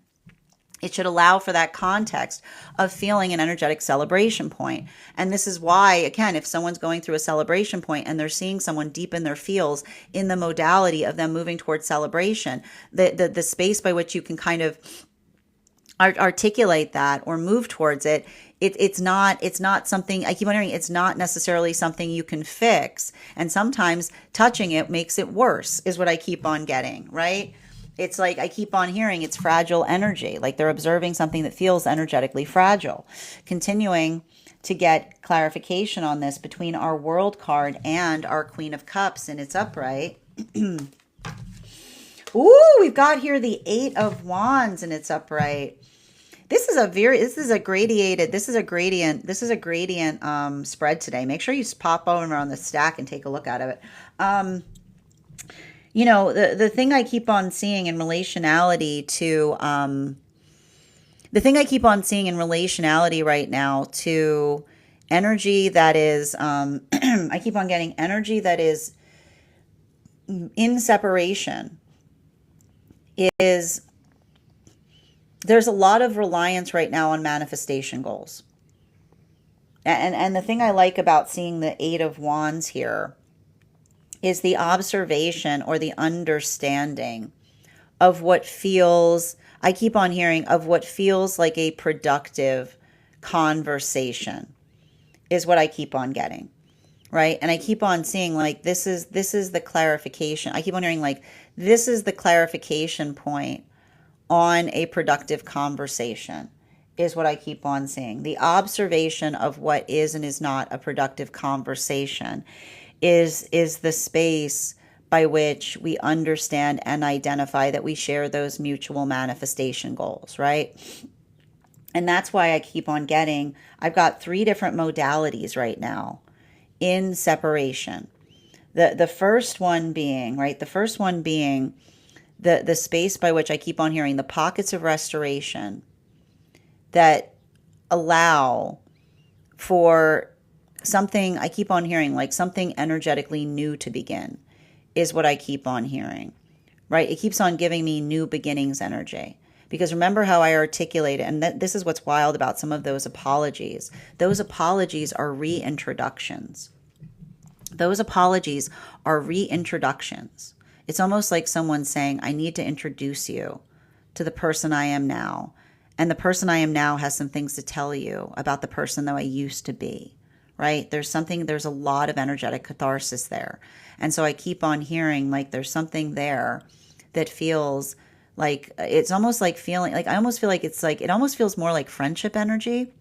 It should allow for that context of feeling an energetic celebration point. And this is why, again, if someone's going through a celebration point and they're seeing someone deep in their feels in the modality of them moving towards celebration, the space by which you can kind of articulate that or move towards it, it's not something, I keep on hearing, it's not necessarily something you can fix. And sometimes touching it makes it worse, is what I keep on getting, right? It's like I keep on hearing it's fragile energy, like they're observing something that feels energetically fragile. Continuing to get clarification on this between our World card and our Queen of Cups in its upright. Ooh, we've got here the Eight of Wands in its upright. This is a gradient spread today. Make sure you pop over on the stack and take a look at it. The thing I keep on seeing in relationality right now to energy that is, I keep on getting energy that is in separation, is there's a lot of reliance right now on manifestation goals. And the thing I like about seeing the Eight of Wands here is the observation or the understanding of what feels, I keep on hearing, of what feels like a productive conversation, is what I keep on getting, right? And I keep on seeing like this is the clarification. I keep on hearing like this is the clarification point on a productive conversation, is what I keep on seeing. The observation of what is and is not a productive conversation is the space by which we understand and identify that we share those mutual manifestation goals, right? And that's why I keep on getting, I've got 3 different modalities right now in separation. The first one being, right, the space by which I keep on hearing the pockets of restoration that allow for something, I keep on hearing like something energetically new to begin, is what I keep on hearing, right? It keeps on giving me new beginnings energy. Because remember how I articulated, and this is what's wild about some of those apologies. Those apologies are reintroductions. Those apologies are reintroductions. It's almost like someone saying, I need to introduce you to the person I am now. And the person I am now has some things to tell you about the person that I used to be, right? There's a lot of energetic catharsis there. And so I keep on hearing like there's something there that feels Like it's almost like feeling like I almost feel like it's like it almost feels more like friendship energy,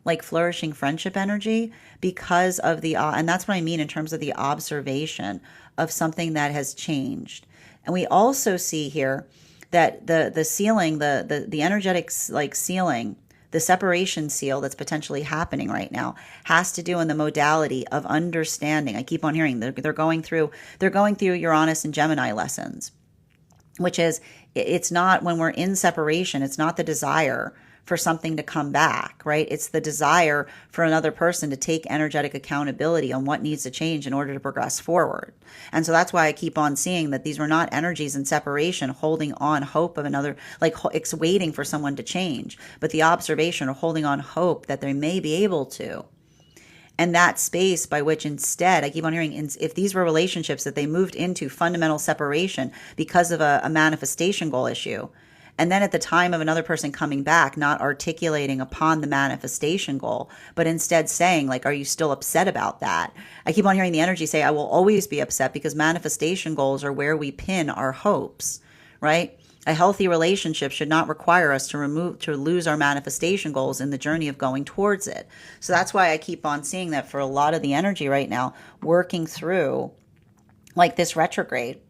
like flourishing friendship energy because of the and that's what I mean in terms of the observation of something that has changed. And we also see here that the sealing, the energetic like sealing, the separation seal that's potentially happening right now has to do in the modality of understanding. I keep on hearing they're going through Uranus and Gemini lessons, which is it's not when we're in separation, it's not the desire for something to come back, right? It's the desire for another person to take energetic accountability on what needs to change in order to progress forward. And so that's why I keep on seeing that these were not energies in separation holding on hope of another, like it's waiting for someone to change, but the observation or holding on hope that they may be able to. And that space by which instead, I keep on hearing, if these were relationships that they moved into fundamental separation because of a manifestation goal issue, and then at the time of another person coming back, not articulating upon the manifestation goal, but instead saying, like, are you still upset about that? I keep on hearing the energy say, I will always be upset because manifestation goals are where we pin our hopes, right? A healthy relationship should not require us to lose our manifestation goals in the journey of going towards it. So that's why I keep on seeing that for a lot of the energy right now, working through like this retrograde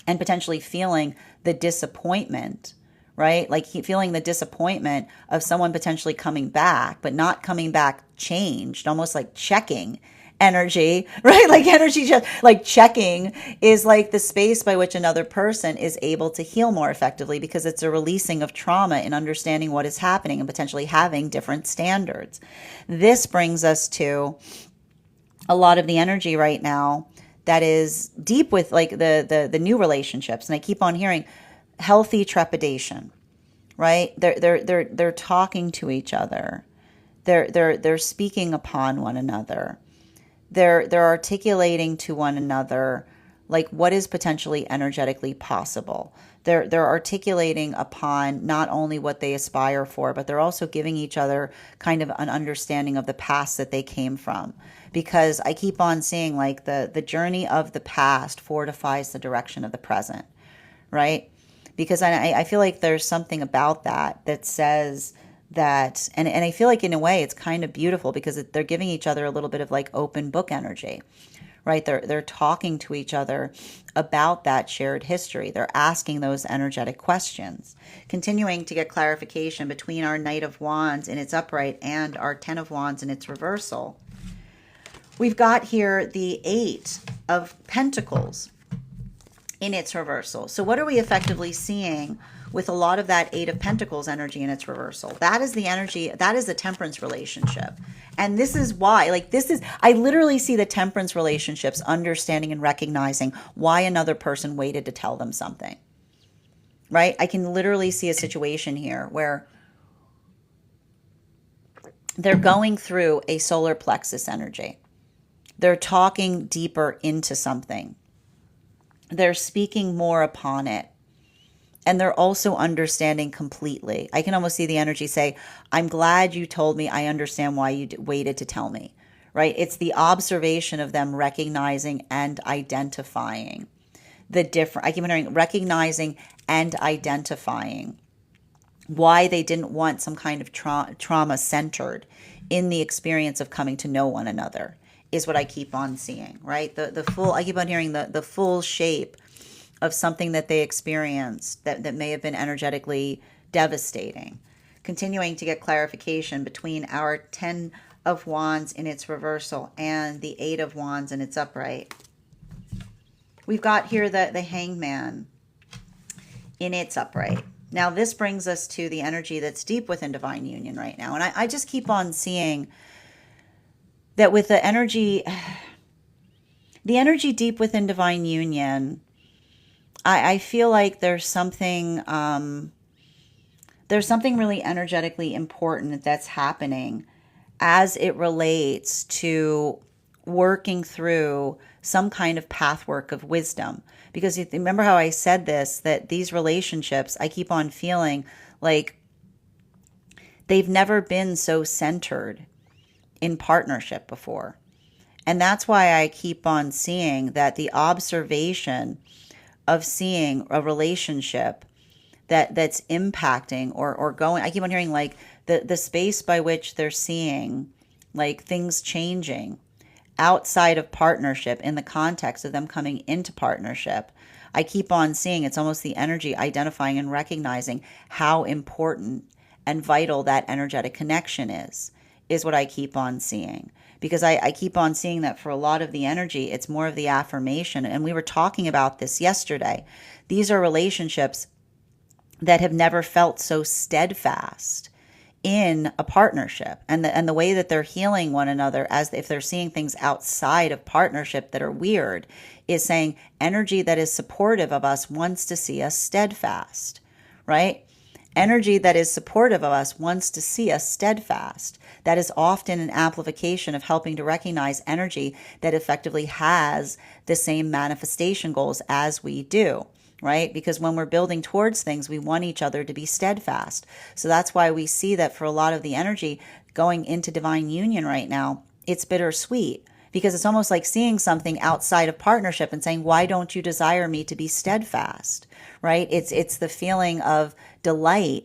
and potentially feeling the disappointment, right? Like feeling the disappointment of someone potentially coming back, but not coming back changed, almost like checking energy, right? Like energy, just like checking is like the space by which another person is able to heal more effectively because it's a releasing of trauma and understanding what is happening and potentially having different standards. This brings us to a lot of the energy right now that is deep with like the new relationships. And I keep on hearing healthy trepidation, right? They're talking to each other. They're speaking upon one another. They're articulating to one another like what is potentially energetically possible. They're articulating upon not only what they aspire for, but they're also giving each other kind of an understanding of the past that they came from. Because I keep on seeing like the journey of the past fortifies the direction of the present, right? Because I feel like there's something about that says that, and I feel like in a way it's kind of beautiful because they're giving each other a little bit of like open book energy, right? They're talking to each other about that shared history. They're asking those energetic questions, continuing to get clarification between our Knight of Wands in its upright and our Ten of Wands in its reversal. We've got here the Eight of Pentacles in its reversal. So what are we effectively seeing with a lot of that Eight of Pentacles energy in its reversal? That is the energy, that is the Temperance relationship. And this is why, like I literally see the Temperance relationships understanding and recognizing why another person waited to tell them something, right? I can literally see a situation here where they're going through a solar plexus energy. They're talking deeper into something. They're speaking more upon it. And they're also understanding completely. I can almost see the energy say, I'm glad you told me. I understand why you waited to tell me, right? It's the observation of them recognizing and identifying the different. I keep hearing recognizing and identifying why they didn't want some kind of trauma centered in the experience of coming to know one another is what I keep on seeing, right? The full, I keep on hearing the full shape of something that they experienced that may have been energetically devastating. Continuing to get clarification between our Ten of Wands in its reversal and the Eight of Wands in its upright. We've got here the Hangman in its upright. Now this brings us to the energy that's deep within divine union right now. And I just keep on seeing that with the energy deep within divine union, I feel like there's something really energetically important that's happening as it relates to working through some kind of pathwork of wisdom. Because you remember how I said this, that these relationships, I keep on feeling like they've never been so centered in partnership before. And that's why I keep on seeing that the observation of seeing a relationship that's impacting or going. I keep on hearing like the space by which they're seeing like things changing outside of partnership in the context of them coming into partnership. I keep on seeing it's almost the energy identifying and recognizing how important and vital that energetic connection is what I keep on seeing. Because I keep on seeing that for a lot of the energy, it's more of the affirmation. And we were talking about this yesterday. These are relationships that have never felt so steadfast in a partnership, and the way that they're healing one another as if they're seeing things outside of partnership that are weird is saying energy that is supportive of us wants to see us steadfast, right? Energy that is supportive of us wants to see us steadfast. That is often an amplification of helping to recognize energy that effectively has the same manifestation goals as we do. Right? Because when we're building towards things, we want each other to be steadfast. So that's why we see that for a lot of the energy going into divine union right now, it's bittersweet because it's almost like seeing something outside of partnership and saying, why don't you desire me to be steadfast? Right? It's the feeling of delight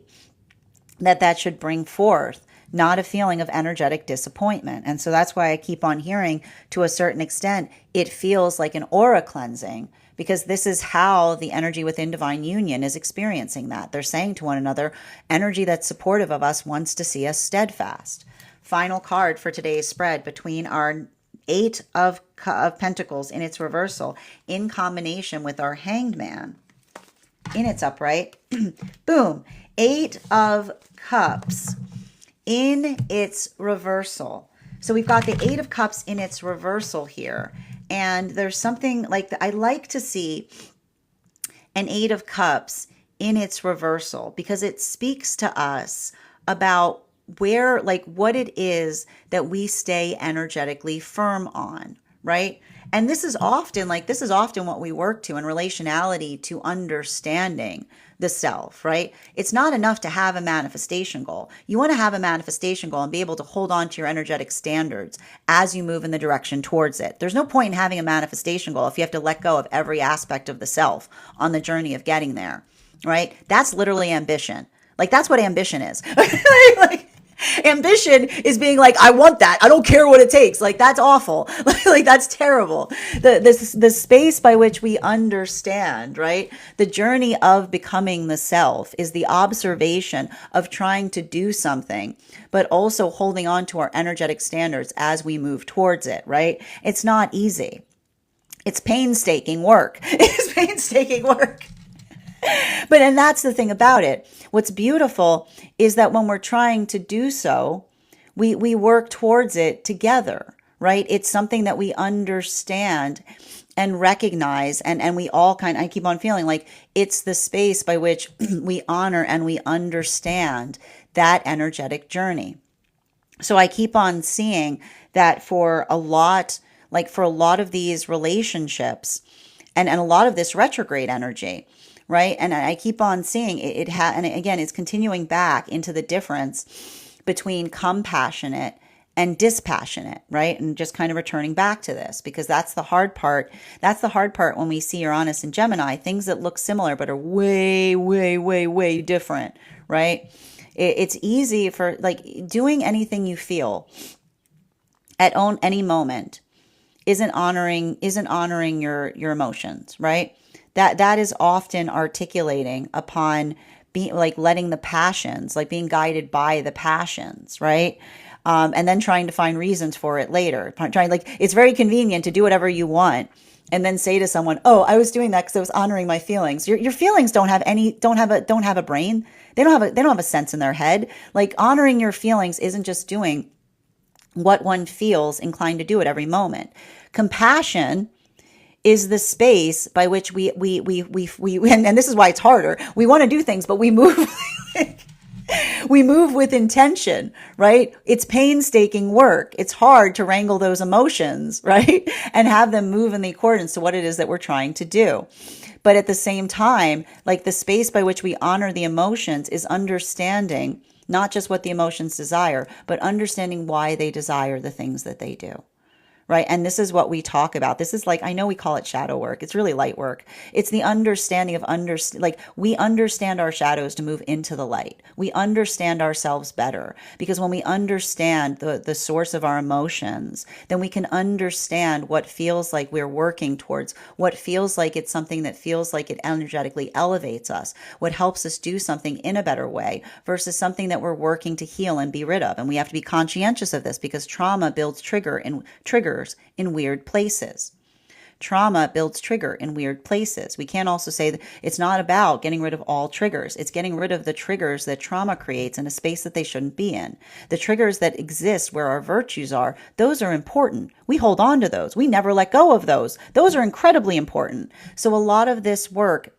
that should bring forth, not a feeling of energetic disappointment. And so that's why I keep on hearing, to a certain extent, it feels like an aura cleansing, because this is how the energy within divine union is experiencing that. They're saying to one another, energy that's supportive of us wants to see us steadfast. Final card for today's spread, between our Eight of Pentacles in its reversal in combination with our Hanged Man in its upright. Boom. Eight of Cups in its reversal. So we've got the Eight of Cups in its reversal here. And there's something like I like to see an Eight of Cups in its reversal because it speaks to us about where, like, what it is that we stay energetically firm on, right? And this is often what we work to in relationality to understanding the self, right? It's not enough to have a manifestation goal. You want to have a manifestation goal and be able to hold on to your energetic standards as you move in the direction towards it. There's no point in having a manifestation goal if you have to let go of every aspect of the self on the journey of getting there, right? That's literally ambition. Like, that's what ambition is. Like, ambition is being like, I want that. I don't care what it takes. Like, that's awful. Like, that's terrible. The space by which we understand, right? The journey of becoming the self is the observation of trying to do something, but also holding on to our energetic standards as we move towards it, right? It's not easy. It's painstaking work. It's painstaking work. And that's the thing about it. What's beautiful is that when we're trying to do so, we work towards it together, right? It's something that we understand and recognize, and we all I keep on feeling like it's the space by which we honor and we understand that energetic journey. So I keep on seeing that for a lot of these relationships and a lot of this retrograde energy, right? And I keep on seeing and again, it's continuing back into the difference between compassionate and dispassionate, right? And just kind of returning back to this, because that's the hard part. That's the hard part when we see Uranus and Gemini, things that look similar but are way, way, way, way different, right? It's easy for, like, doing anything you feel at any moment isn't honoring your emotions, right? That is often articulating upon being, like, letting the passions, like being guided by the passions, right? And then trying to find reasons for it later. It's very convenient to do whatever you want and then say to someone, "Oh, I was doing that because I was honoring my feelings." Your feelings don't have a brain. They don't have a sense in their head. Like, honoring your feelings isn't just doing what one feels inclined to do at every moment. Compassion is the space by which we and this is why it's harder. We want to do things, but we move we move with intention, right? It's painstaking work. It's hard to wrangle those emotions, right? And have them move in the accordance to what it is that we're trying to do. But at the same time, like, the space by which we honor the emotions is understanding not just what the emotions desire, but understanding why they desire the things that they do. right? And this is what we talk about. This is like, I know we call it shadow work. It's really light work. It's the understanding of like we understand our shadows to move into the light. We understand ourselves better because when we understand the source of our emotions, then we can understand what feels like we're working towards, what feels like it's something that feels like it energetically elevates us, what helps us do something in a better way versus something that we're working to heal and be rid of. And we have to be conscientious of this because trauma builds triggers in weird places. Trauma builds trigger in weird places. We can't also say that it's not about getting rid of all triggers. It's getting rid of the triggers that trauma creates in a space that they shouldn't be in. The triggers that exist where our virtues are, those are important. We hold on to those. We never let go of those. Those are incredibly important. So a lot of this work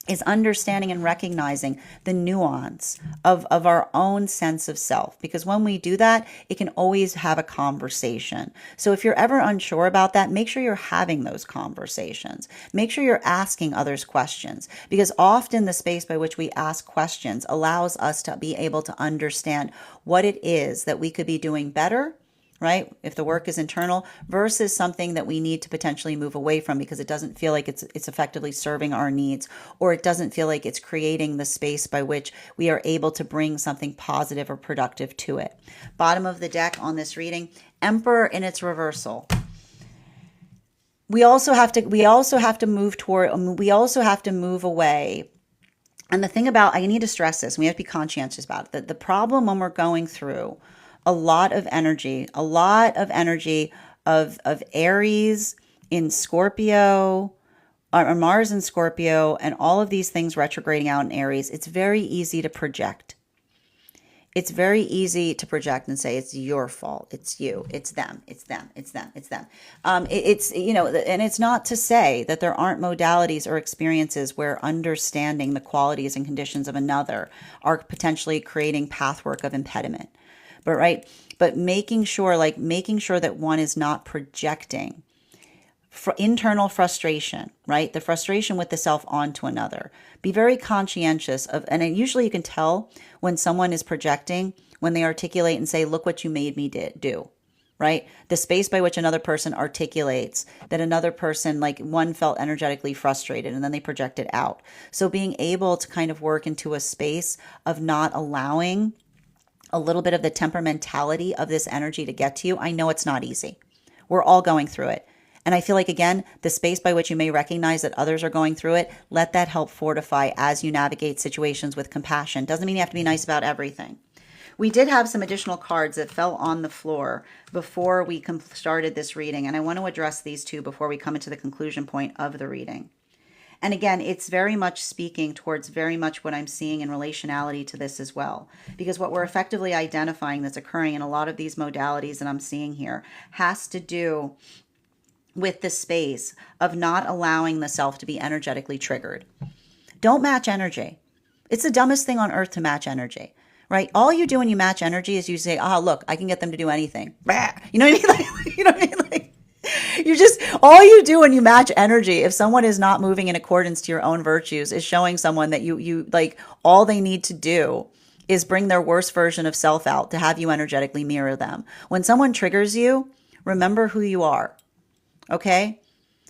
is understanding and recognizing the nuance of our own sense of self. Because when we do that, it can always have a conversation. So if you're ever unsure about that, make sure you're having those conversations. Make sure you're asking others questions, because often the space by which we ask questions allows us to be able to understand what it is that we could be doing better, right? If the work is internal versus something that we need to potentially move away from because it doesn't feel like it's effectively serving our needs, or it doesn't feel like it's creating the space by which we are able to bring something positive or productive to it. Bottom of the deck on this reading, Emperor in its reversal. We also have to move away. And the thing about, I need to stress this, and we have to be conscientious about it, that the problem when we're going through a lot of energy of Aries in Scorpio, or Mars in Scorpio, and all of these things retrograding out in Aries, it's very easy to project. It's very easy to project and say, it's your fault. It's you. It's them. It's them. It's them. It's them. It's, and it's not to say that there aren't modalities or experiences where understanding the qualities and conditions of another are potentially creating pathwork of impediment. But making sure that one is not projecting internal frustration, right? The frustration with the self onto another. Be very conscientious of, and usually you can tell when someone is projecting when they articulate and say, look what you made me do, right? The space by which another person articulates that another person, like one felt energetically frustrated and then they project it out. So being able to kind of work into a space of not allowing a little bit of the temperamentality of this energy to get to you. I know it's not easy. We're all going through it. And I feel like, again, the space by which you may recognize that others are going through it, let that help fortify as you navigate situations with compassion. Doesn't mean you have to be nice about everything. We did have some additional cards that fell on the floor before we started this reading, and I want to address these two before we come into the conclusion point of the reading. And again, it's very much speaking towards very much what I'm seeing in relationality to this as well. Because what we're effectively identifying that's occurring in a lot of these modalities that I'm seeing here has to do with the space of not allowing the self to be energetically triggered. Don't match energy. It's the dumbest thing on earth to match energy, right? All you do when you match energy is you say, look, I can get them to do anything. You know what I mean? Like, you know what I mean? Like, all you do when you match energy, if someone is not moving in accordance to your own virtues, is showing someone that you like all they need to do is bring their worst version of self out to have you energetically mirror them. When someone triggers you, remember who you are, okay?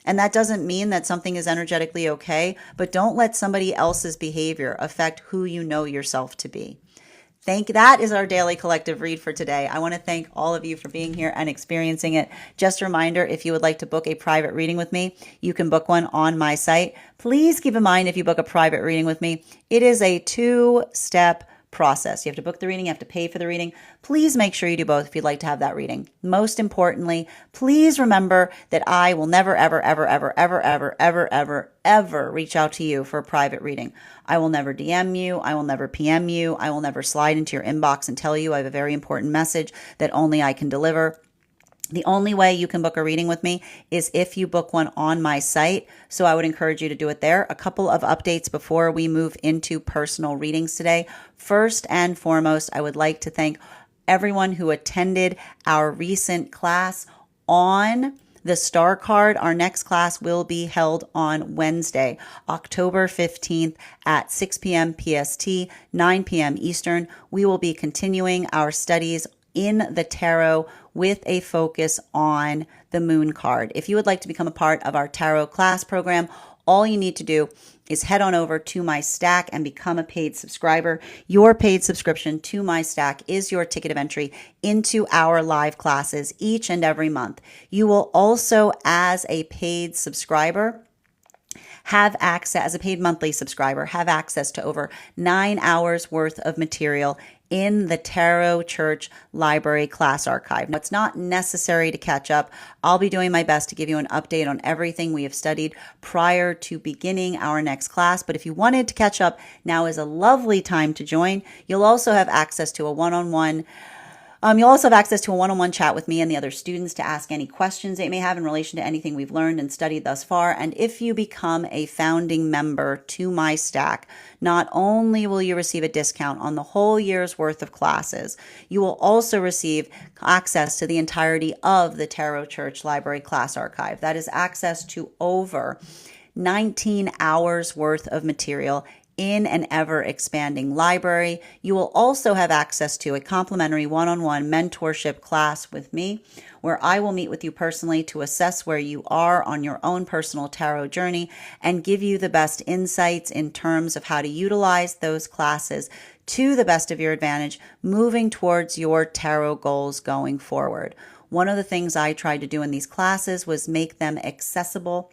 And that doesn't mean that something is energetically okay, but don't let somebody else's behavior affect who you know yourself to be. That is our daily collective read for today. I want to thank all of you for being here and experiencing it. Just a reminder, if you would like to book a private reading with me, you can book one on my site. Please keep in mind, if you book a private reading with me, it is a 2-step process. You have to book the reading, you have to pay for the reading. Please make sure you do both if you'd like to have that reading. Most importantly, please remember that I will never, ever, ever, ever, ever, ever, ever, ever, ever reach out to you for a private reading. I will never DM you. I will never PM you. I will never slide into your inbox and tell you I have a very important message that only I can deliver. The only way you can book a reading with me is if you book one on my site. So I would encourage you to do it there. A couple of updates before we move into personal readings today. First and foremost, I would like to thank everyone who attended our recent class on the Star Card. Our next class will be held on Wednesday, October 15th at 6 p.m. PST, 9 p.m. Eastern. We will be continuing our studies in the tarot with a focus on the moon card. If you would like to become a part of our tarot class program, all you need to do is head on over to my stack and become a paid subscriber. Your paid subscription to my stack is your ticket of entry into our live classes each and every month. You will also, as a paid subscriber, have access, as a paid monthly subscriber, have access to over 9 hours worth of material in the Tarot Church Library class archive. Now, it's not necessary to catch up. I'll be doing my best to give you an update on everything we have studied prior to beginning our next class. But if you wanted to catch up, now is a lovely time to join. You'll also have access to a one-on-one You'll also have access to a one-on-one chat with me and the other students to ask any questions they may have in relation to anything we've learned and studied thus far. And if you become a founding member to my stack, not only will you receive a discount on the whole year's worth of classes, you will also receive access to the entirety of the Tarot Church Library class archive. That is access to over 19 hours worth of material in an ever-expanding library. You will also have access to a complimentary one-on-one mentorship class with me, where I will meet with you personally to assess where you are on your own personal tarot journey and give you the best insights in terms of how to utilize those classes to the best of your advantage, moving towards your tarot goals going forward. One of the things I tried to do in these classes was make them accessible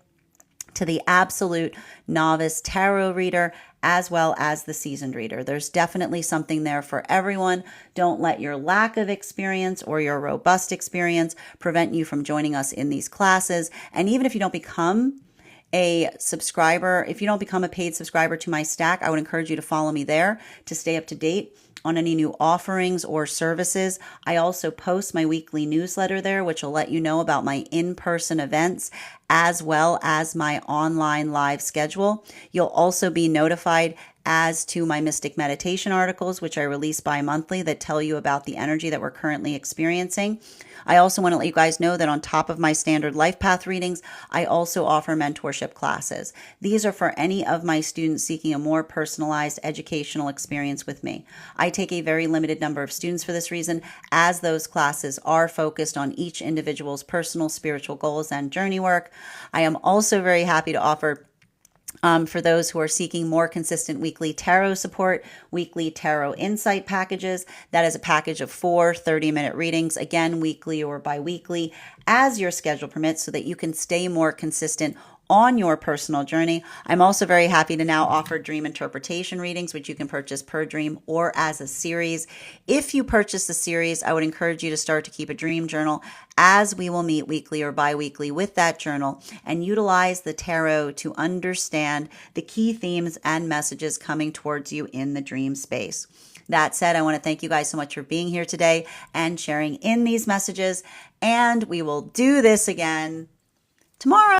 to the absolute novice tarot reader as well as the seasoned reader. There's definitely something there for everyone. Don't let your lack of experience or your robust experience prevent you from joining us in these classes. And even if you don't become a subscriber, if you don't become a paid subscriber to my stack, I would encourage you to follow me there to stay up to date on any new offerings or services. I also post my weekly newsletter there, which will let you know about my in-person events as well as my online live schedule. You'll also be notified as to my Mystic Meditation articles, which I release bi-monthly, that tell you about the energy that we're currently experiencing. I also want to let you guys know that on top of my standard life path readings, I also offer mentorship classes. These are for any of my students seeking a more personalized educational experience with me. I take a very limited number of students for this reason, as those classes are focused on each individual's personal spiritual goals and journey work. I am also very happy to offer for those who are seeking more consistent weekly tarot support, weekly tarot insight packages. That is a package of 4 30-minute readings, again, weekly or bi-weekly, as your schedule permits, so that you can stay more consistent on your personal journey. I'm also very happy to now offer dream interpretation readings, which you can purchase per dream or as a series. If you purchase the series, I would encourage you to start to keep a dream journal, as we will meet weekly or bi-weekly with that journal and utilize the tarot to understand the key themes and messages coming towards you in the dream space. That said, I want to thank you guys so much for being here today and sharing in these messages, and we will do this again tomorrow.